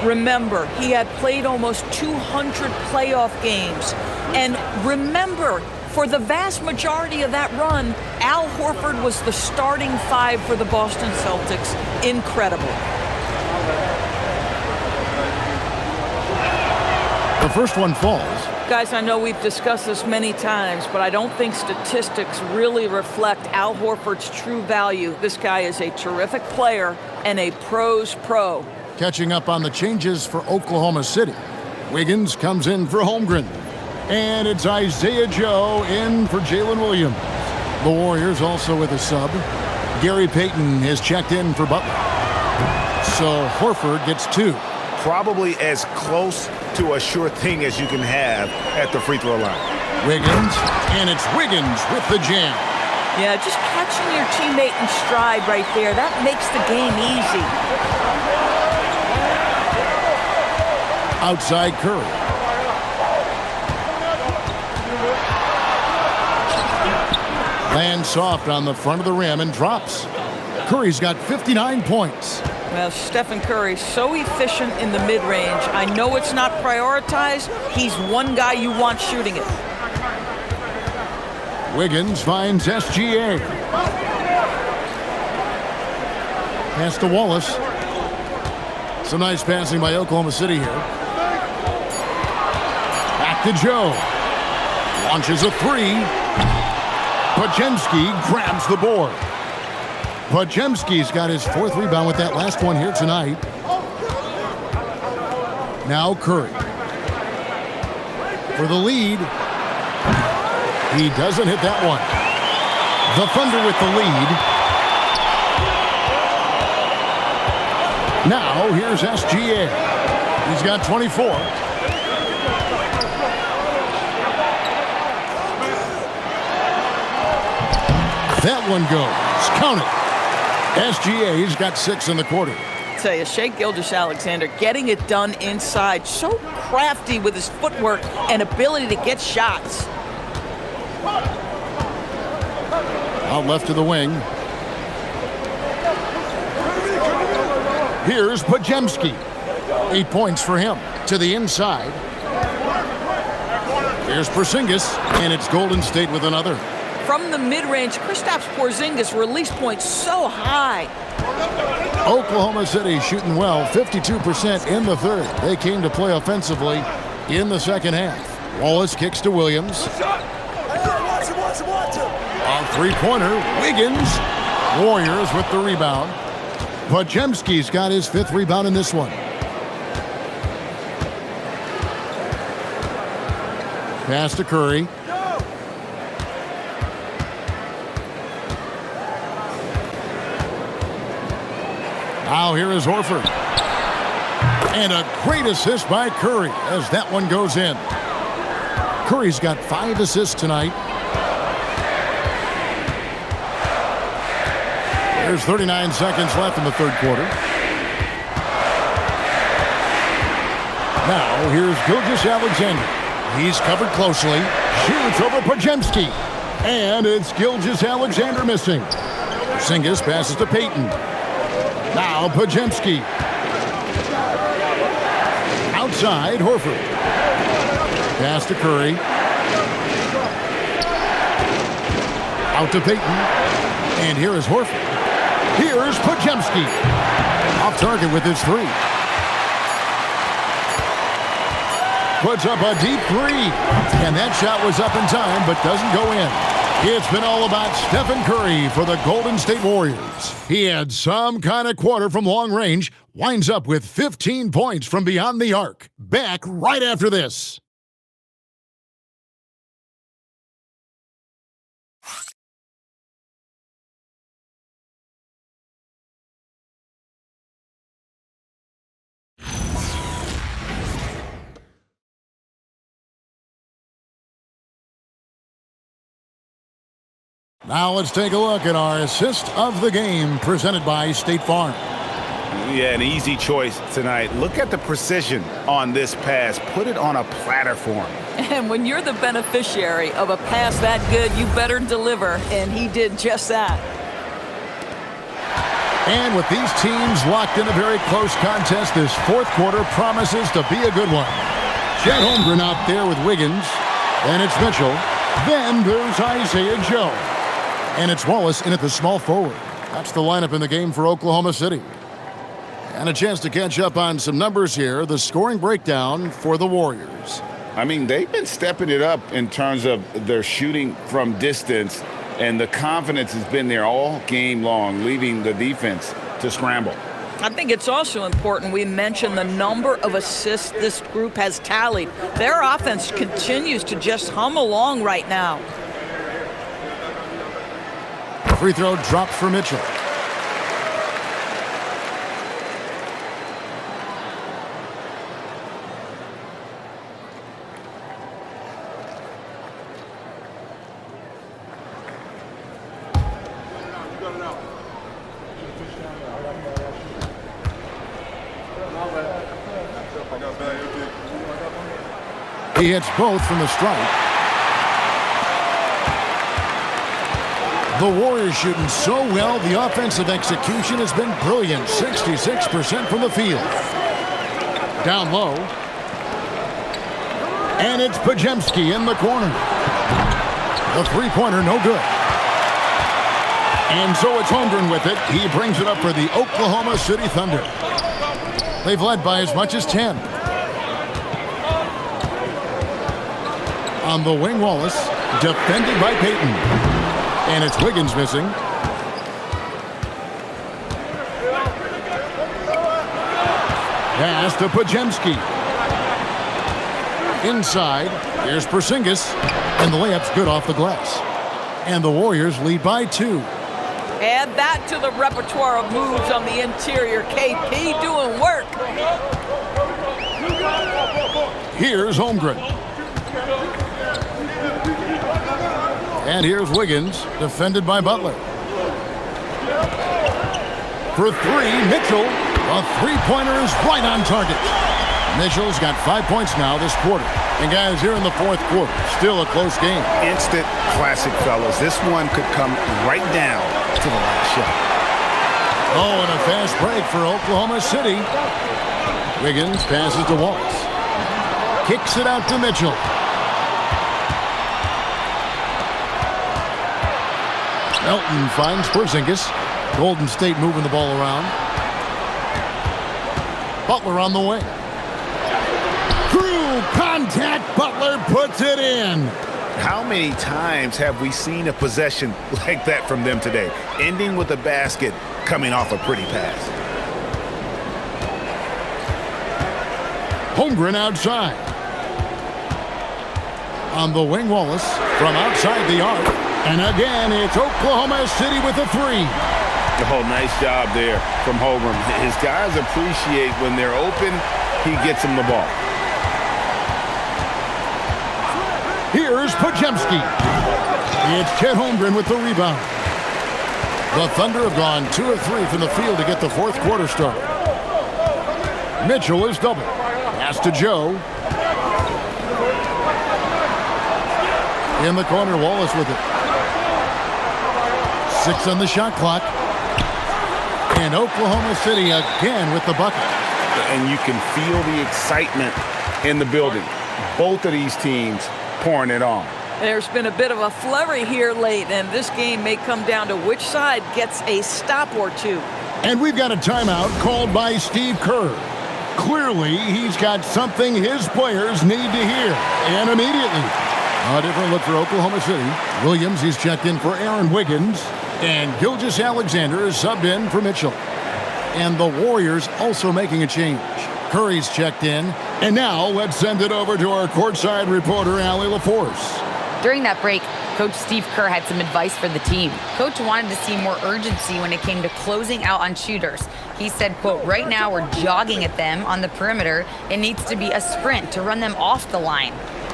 Remember, he had played almost 200 playoff games. And remember, for the vast majority of that run, Al Horford was the starting 5 for the Boston Celtics. Incredible. The first one falls. Guys, I know we've discussed this many times, but I don't think statistics really reflect Al Horford's true value. This guy is a terrific player and a pro's pro. Catching up on the changes for Oklahoma City. Wiggins comes in for Holmgren. And it's Isaiah Joe in for Jalen Williams. The Warriors also with a sub. Gary Payton is checked in for Butler. So Horford gets 2. Probably as close to a sure thing as you can have at the free throw line. Wiggins, and it's Wiggins with the jam. Yeah, just catching your teammate in stride right there, that makes the game easy. Outside Curry. Lands soft on the front of the rim and drops. Curry's got 59 points. Well, Stephen Curry, so efficient in the mid-range. I know it's not prioritized. He's one guy you want shooting it. Wiggins finds SGA. Pass to Wallace. Some nice passing by Oklahoma City here. Back Back to Joe. Launches a three. Podziemski grabs the board. Podziemski's got his 4th rebound with that last one here tonight. Now Curry. For the lead. He doesn't hit that one. The Thunder with the lead. Now here's SGA. He's got 24. That one goes. Count it. SGA's got 6 in the quarter. I tell you, Shai Gilgeous-Alexander getting it done inside. So crafty with his footwork and ability to get shots. Out left to the wing. Here's Podziemski. 8 points for him. To the inside. Here's Porzingis, and it's Golden State with another. From the mid-range, Kristaps Porzingis release points so high. Oklahoma City shooting well, 52% in the third. They came to play offensively in the second half. Wallace kicks to Williams. A three-pointer, Wiggins. Warriors with the rebound. Podziemski's got his 5th rebound in this one. Pass to Curry. Now here is Horford. And a great assist by Curry as that one goes in. Curry's got 5 assists tonight. There's 39 seconds left in the third quarter. Now here's Gilgeous-Alexander. He's covered closely. Shoots over Podziemski. And it's Gilgeous-Alexander missing. Porzingis passes to Payton. Now Podziemski. Outside, Horford. Pass to Curry. Out to Payton. And here is Horford. Here's Podziemski. Off target with his 3. Puts up a deep 3. And that shot was up in time, but doesn't go in. It's been all about Stephen Curry for the Golden State Warriors. He had some kind of quarter from long range, winds up with 15 points from beyond the arc. Back right after this. Now let's take a look at our assist of the game presented by State Farm. Yeah, an easy choice tonight. Look at the precision on this pass. Put it on a platter for him. And when you're the beneficiary of a pass that good, you better deliver. And he did just that. And with these teams locked in a very close contest, this fourth quarter promises to be a good one. Chet Holmgren out there with Wiggins. Then it's Mitchell. Then there's Isaiah Joe. And it's Wallace in at the small forward. That's the lineup in the game for Oklahoma City. And a chance to catch up on some numbers here. The scoring breakdown for the Warriors. I mean, they've been stepping it up in terms of their shooting from distance, and the confidence has been there all game long, leaving the defense to scramble. I think it's also important we mention the number of assists this group has tallied. Their offense continues to just hum along right now. Free throw dropped for Mitchell. He hits both from the stripe. The Warriors shooting so well, the offensive execution has been brilliant. 66% from the field. Down low. And it's Podziemski in the corner. The three-pointer, no good. And so it's Holmgren with it. He brings it up for the Oklahoma City Thunder. They've led by as much as 10. On the wing, Wallace, defended by Payton. And it's Wiggins missing. Pass to Pajemski. Inside, here's Porzingis, and the layup's good off the glass. And the Warriors lead by 2. Add that to the repertoire of moves on the interior. KP doing work. Here's Holmgren. And here's Wiggins, defended by Butler. For 3, Mitchell. A three-pointer is right on target. Mitchell's got 5 points now this quarter. And guys, here in the fourth quarter, still a close game. Instant classic, fellas. This one could come right down to the last shot. Oh, and a fast break for Oklahoma City. Wiggins passes to Wallace. Kicks it out to Mitchell. Melton finds Porzingis. Golden State moving the ball around. Butler on the wing. Through contact, Butler puts it in. How many times have we seen a possession like that from them today? Ending with a basket, coming off a pretty pass. Holmgren outside. On the wing, Wallace from outside the arc. And again, it's Oklahoma City with a 3. Oh, nice job there from Holmgren. His guys appreciate when they're open, he gets them the ball. Here's Pajemski. It's Chet Holmgren with the rebound. The Thunder have gone 2 of 3 from the field to get the fourth quarter started. Mitchell is double. Pass to Joe. In the corner, Wallace with it. 6 on the shot clock. And Oklahoma City again with the bucket. And you can feel the excitement in the building. Both of these teams pouring it on. There's been a bit of a flurry here late, and this game may come down to which side gets a stop or two. And we've got a timeout called by Steve Kerr. Clearly, he's got something his players need to hear, and immediately. A different look for Oklahoma City. Williams, he's checked in for Aaron Wiggins. And Gilgeous-Alexander is subbed in for Mitchell. And the Warriors also making a change. Curry's checked in. And now let's send it over to our courtside reporter, Allie LaForce. During that break, Coach Steve Kerr had some advice for the team. Coach wanted to see more urgency when it came to closing out on shooters. He said, quote, right now we're jogging at them on the perimeter. It needs to be a sprint to run them off the line.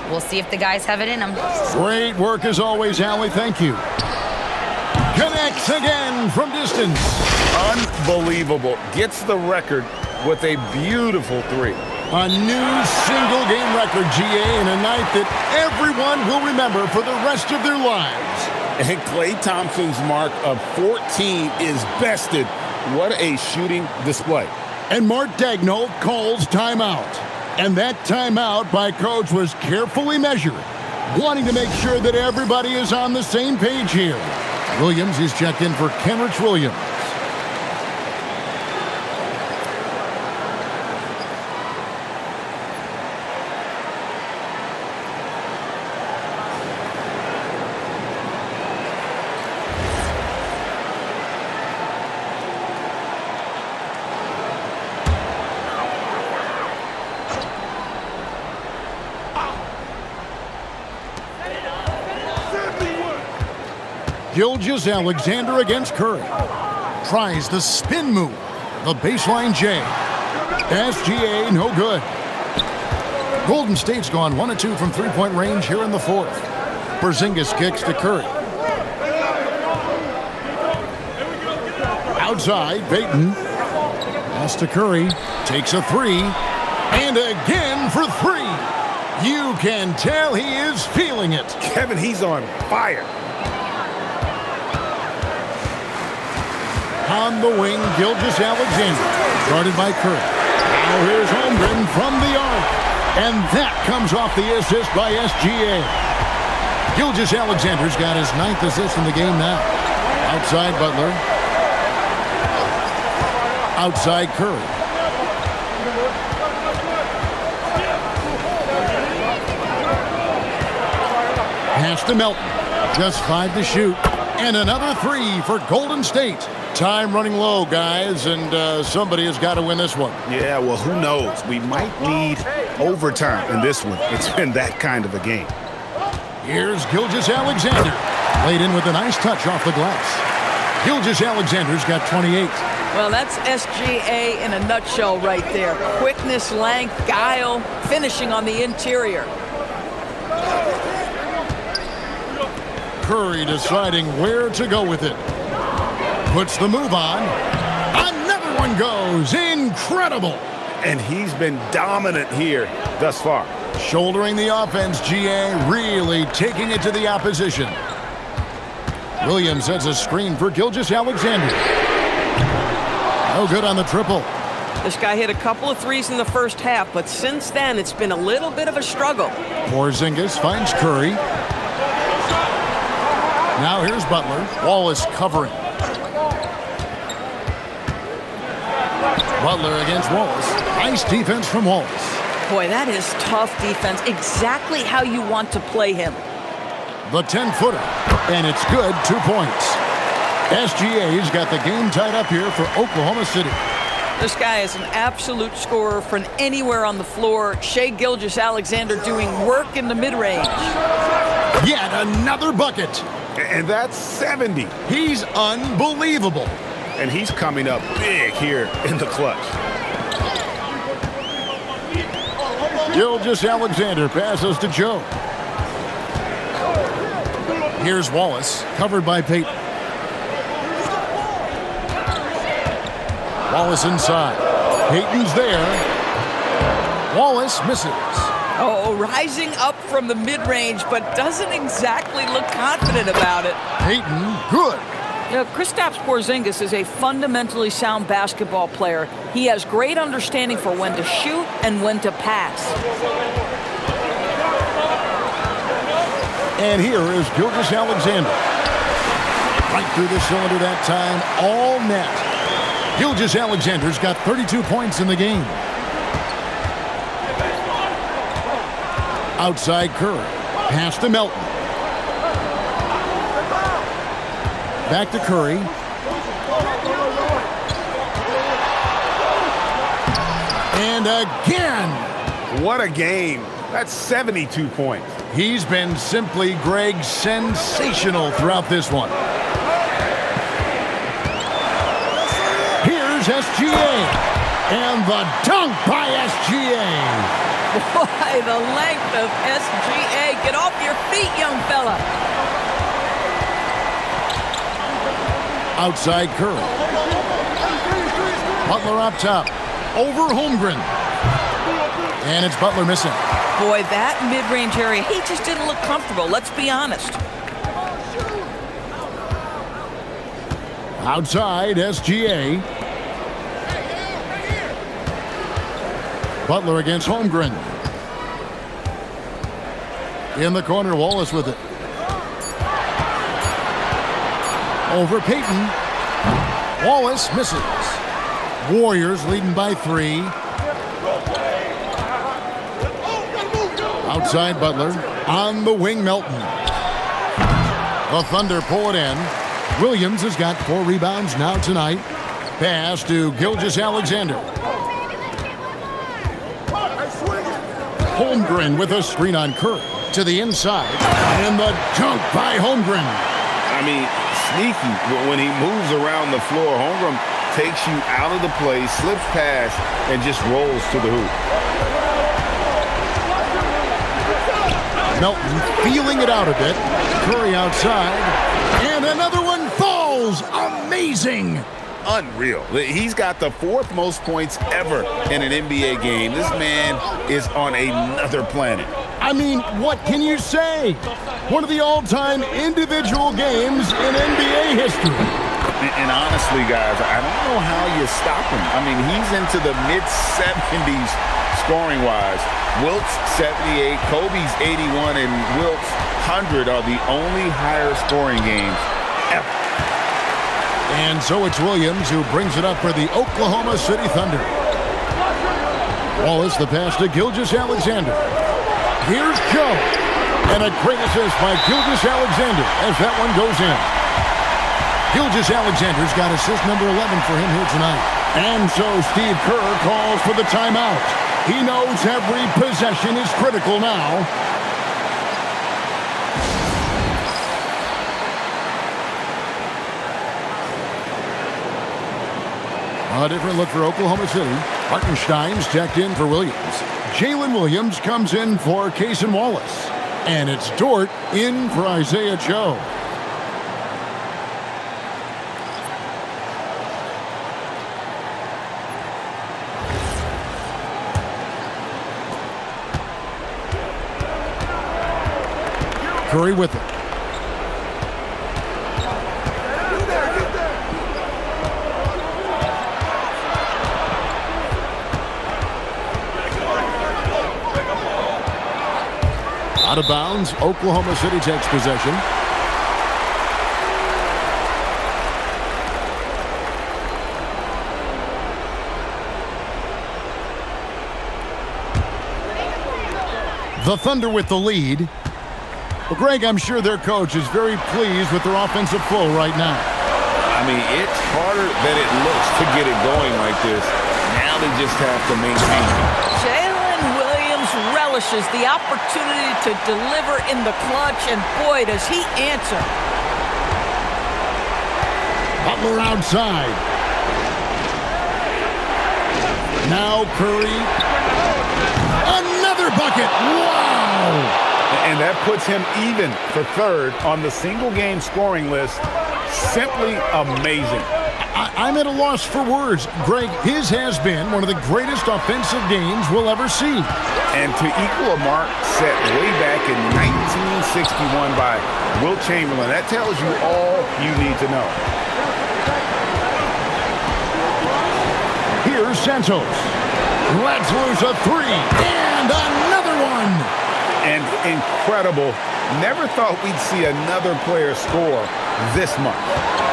We'll see if the guys have it in them. Great work as always, Allie. Thank you. Connects again from distance. Unbelievable. Gets the record with a beautiful 3. A new single-game record, GA, in a night that everyone will remember for the rest of their lives. And Klay Thompson's mark of 14 is bested. What a shooting display. And Mark Daigneault calls timeout. And that timeout by Coach was carefully measured, wanting to make sure that everybody is on the same page here. Williams is checked in for Kenrich Williams. Gilgeous-Alexander against Curry. Tries the spin move. The baseline J. SGA, no good. Golden State's gone 1 of 2 from three-point range here in the fourth. Porzingis kicks to Curry. Outside, Payton. Pass to Curry. Takes a 3. And again for 3. You can tell he is feeling it. Kevin, he's on fire. On the wing, Gilgeous-Alexander, guarded by Curry. Now here's Holmgren from the arc. And that comes off the assist by SGA. Gilgeous-Alexander's got his 9th assist in the game now. Outside Butler. Outside Curry. Pass to Melton. Just 5 to shoot. And another 3 for Golden State. Time running low, guys, and somebody has got to win this one. Yeah, well, who knows? We might need overtime in this one. It's been that kind of a game. Here's Gilgeous-Alexander. Laid in with a nice touch off the glass. Gilgeous-Alexander's got 28. Well, that's SGA in a nutshell right there. Quickness, length, guile, finishing on the interior. Curry deciding where to go with it. Puts the move on. Another one goes. Incredible. And he's been dominant here thus far. Shouldering the offense, GA really taking it to the opposition. Williams sets a screen for Gilgeous-Alexander. No good on the triple. This guy hit a couple of threes in the first half, but since then it's been a little bit of a struggle. Porzingis finds Curry. Now here's Butler. Wallace covering. Butler against Wallace. Nice defense from Wallace. Boy, that is tough defense. Exactly how you want to play him. The 10-footer. And it's good. 2 points. SGA's got the game tied up here for Oklahoma City. This guy is an absolute scorer from anywhere on the floor. Shai Gilgeous-Alexander doing work in the mid-range. Yet another bucket. And that's 70. He's unbelievable. And he's coming up big here in the clutch. Gilgeous-Alexander passes to Joe. Here's Wallace, covered by Payton. Wallace inside. Payton's there. Wallace misses. Oh, rising up from the mid-range, but doesn't exactly look confident about it. Payton, good. You know, Kristaps Porzingis is a fundamentally sound basketball player. He has great understanding for when to shoot and when to pass. And here is Gilgeous-Alexander. Right through the cylinder that time, all net. Gilgeous-Alexander's got 32 points in the game. Outside Curry. Pass to Melton. Back to Curry. And again. What a game. That's 72 points. He's been simply, Greg, sensational throughout this one. Here's SGA. And the dunk by SGA. Boy, the length of SGA. Get off your feet, young fella. Outside Curry. Butler up top. Over Holmgren. And it's Butler missing. Boy, that mid-range area, he just didn't look comfortable. Let's be honest. Outside SGA. Butler against Holmgren. In the corner, Wallace with it. Over Payton. Wallace misses. Warriors leading by 3. Outside Butler. On the wing, Melton. The Thunder pull it in. Williams has got 4 rebounds now tonight. Pass to Gilgeous-Alexander. Holmgren with a screen on Curry. To the inside. And the dunk by Holmgren. I mean, sneaky. When he moves around the floor, Holmgren takes you out of the play, slips past, and just rolls to the hoop. Melton feeling it out a bit. Curry outside. And another one falls. Amazing. Unreal. He's got the 4th most points ever in an NBA game. This man is on another planet. I mean, what can you say? One of the all-time individual games in NBA history. And honestly, guys, I don't know how you stop him. I mean, he's into the mid-70s scoring-wise. Wilt's 78, Kobe's 81, and Wilt's 100 are the only higher scoring games ever. And so it's Williams who brings it up for the Oklahoma City Thunder. Wallace the pass to Gilgeous-Alexander. Here's Joe. And a great assist by Gilgeous-Alexander as that one goes in. Gilgeous-Alexander's got assist number 11 for him here tonight. And so Steve Kerr calls for the timeout. He knows every possession is critical now. A different look for Oklahoma City. Hartenstein's checked in for Williams. Jalen Williams comes in for Cason Wallace. And it's Dort in for Isaiah Joe. Curry with it. Out of bounds, Oklahoma City takes possession. The Thunder with the lead. Well, Greg, I'm sure their coach is very pleased with their offensive flow right now. I mean, it's harder than it looks to get it going like this. Now they just have to maintain it. Jalen Williams relishes the opportunity to deliver in the clutch, and boy, does he answer. Butler outside. Now Curry. Another bucket. Wow! And that puts him even for third on the single-game scoring list. Simply amazing. I'm at a loss for words. Greg, his has been one of the greatest offensive games we'll ever see. And to equal a mark set way back in 1961 by Wilt Chamberlain, that tells you all you need to know. Here's Santos. Let's lose a three. And another one. And incredible. Never thought we'd see another player score this much.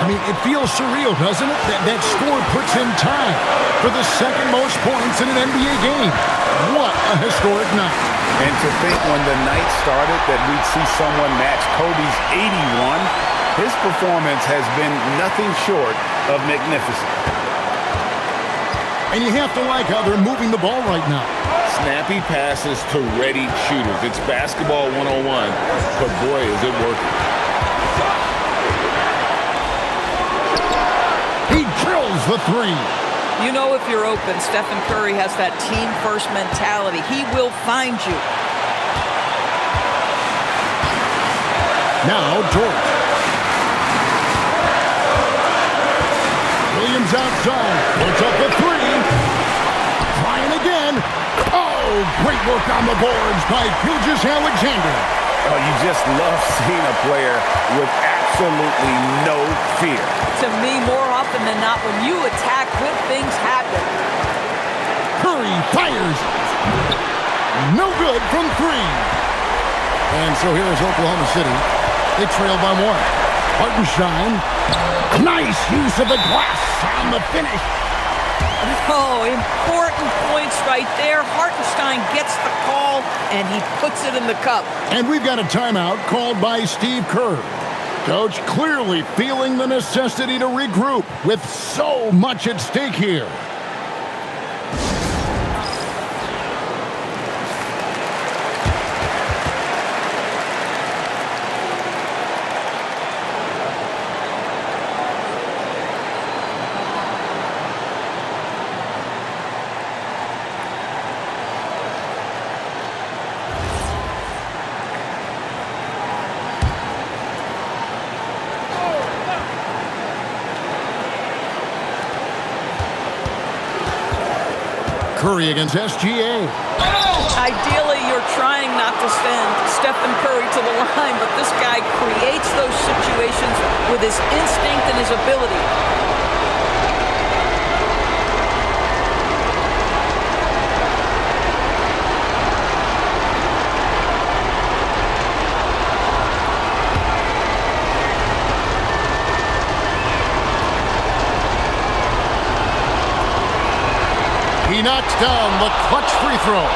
I mean, it feels surreal, doesn't it? That score puts him tied for the second most points in an NBA game. What a historic night. And to think when the night started that we'd see someone match Kobe's 81, his performance has been nothing short of magnificent. And you have to like how they're moving the ball right now. Snappy passes to ready shooters. It's basketball 101, but boy, is it working. He drills the three. You know if you're open, Stephen Curry has that team-first mentality. He will find you. Now Dort. Williams outside. Puts up a three. Trying again. Oh, great work on the boards by Gilgeous-Alexander. Oh, you just love seeing a player with absolutely no fear. To me, more often than not, when you attack, good things happen. Curry fires. No good from three. And so here is Oklahoma City. They trail by one. Hartenstein. Nice use of the glass on the finish. Oh, important points right there. Hartenstein gets the call, and he puts it in the cup. And we've got a timeout called by Steve Kerr. Coach clearly feeling the necessity to regroup with so much at stake here. Curry against SGA. Ideally, you're trying not to send Stephen Curry to the line, but this guy creates those situations with his instinct and his ability. He knocks down the clutch free throw.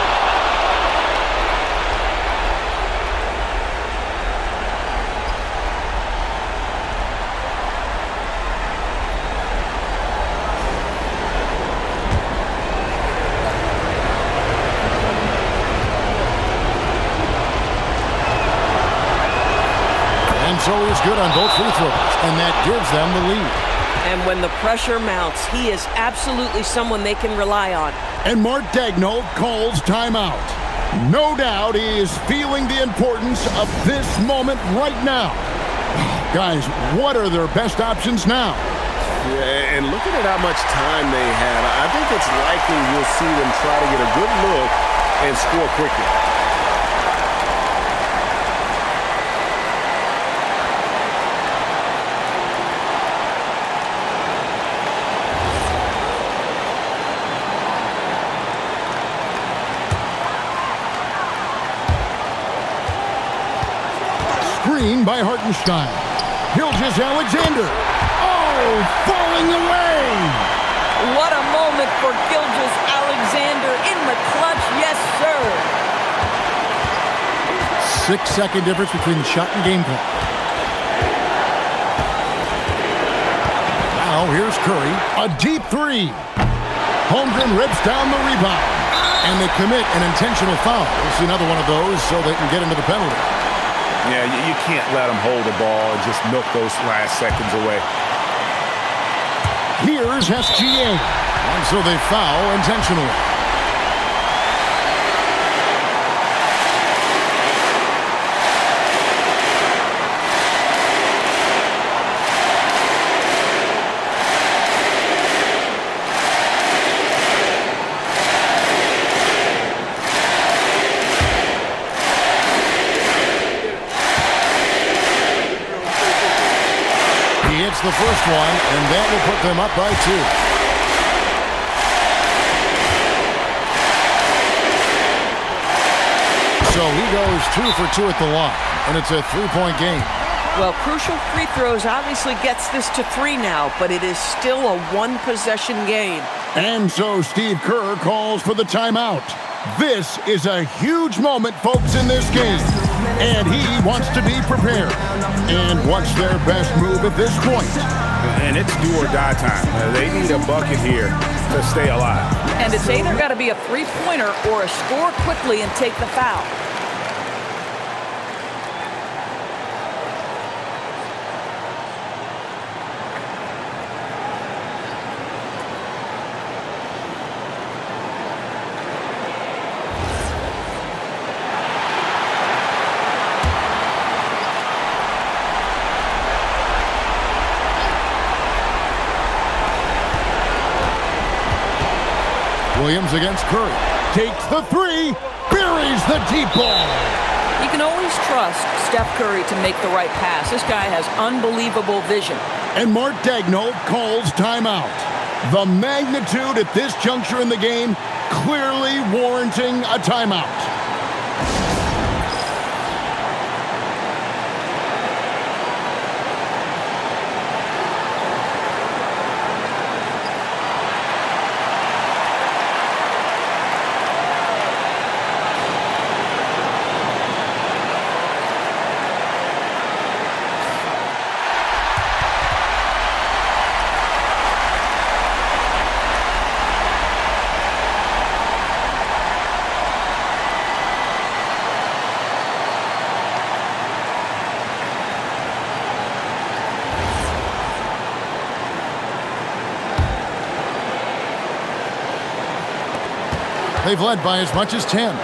So he's good on both free throws, and that gives them the lead. And when the pressure mounts, he is absolutely someone they can rely on. And Mark Daigneault calls timeout. No doubt he is feeling the importance of this moment right now. Guys, what are their best options now? Yeah, and looking at how much time they have, I think it's likely you'll see them try to get a good look and score quickly. Screen by Hartenstein. Gilgeous-Alexander. Oh, falling away. What a moment for Gilgeous-Alexander in the clutch. Yes, sir. 6-second difference between the shot and game clock. Now here's Curry. A deep three. Holmgren rips down the rebound. And they commit an intentional foul. We'll see another one of those so they can get into the penalty. Yeah, you can't let them hold the ball and just milk those last seconds away. Here's SGA. And so they foul intentionally. The first one, and that will put them up by 2. So he goes 2 for 2 at the line, and it's a 3-point game. Well, crucial free throws obviously gets this to 3 now, but it is still a one-possession game. And so Steve Kerr calls for the timeout. This is a huge moment, folks, in this game. And he wants to be prepared. And what's their best move at this point? And it's do or die time. They need a bucket here to stay alive. And it's either got to be a three-pointer or a score quickly and take the foul. Williams against Curry. Takes the three. Buries the deep ball. You can always trust Steph Curry to make the right pass. This guy has unbelievable vision. And Mark Daigneault calls timeout. The magnitude at this juncture in the game clearly warranting a timeout. They've led by as much as 10.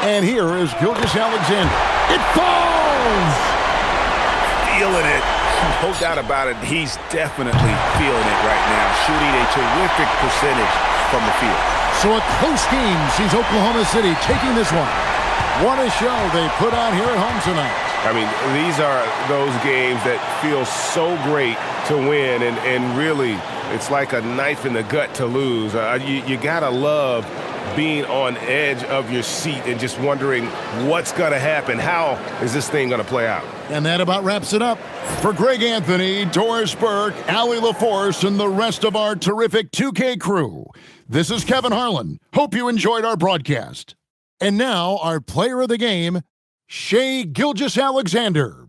And here is Gilgeous-Alexander. It falls! Feeling it. No doubt about it. He's definitely feeling it right now. Shooting a terrific percentage from the field. So a close game sees Oklahoma City taking this one. What a show they put on here at home tonight. I mean, these are those games that feel so great to win, and really, it's like a knife in the gut to lose. You gotta love being on edge of your seat and just wondering what's gonna happen. How is this thing gonna play out? And that about wraps it up. For Greg Anthony, Doris Burke, Allie LaForce, and the rest of our terrific 2K crew, this is Kevin Harlan. Hope you enjoyed our broadcast. And now, our player of the game, Shai Gilgeous-Alexander.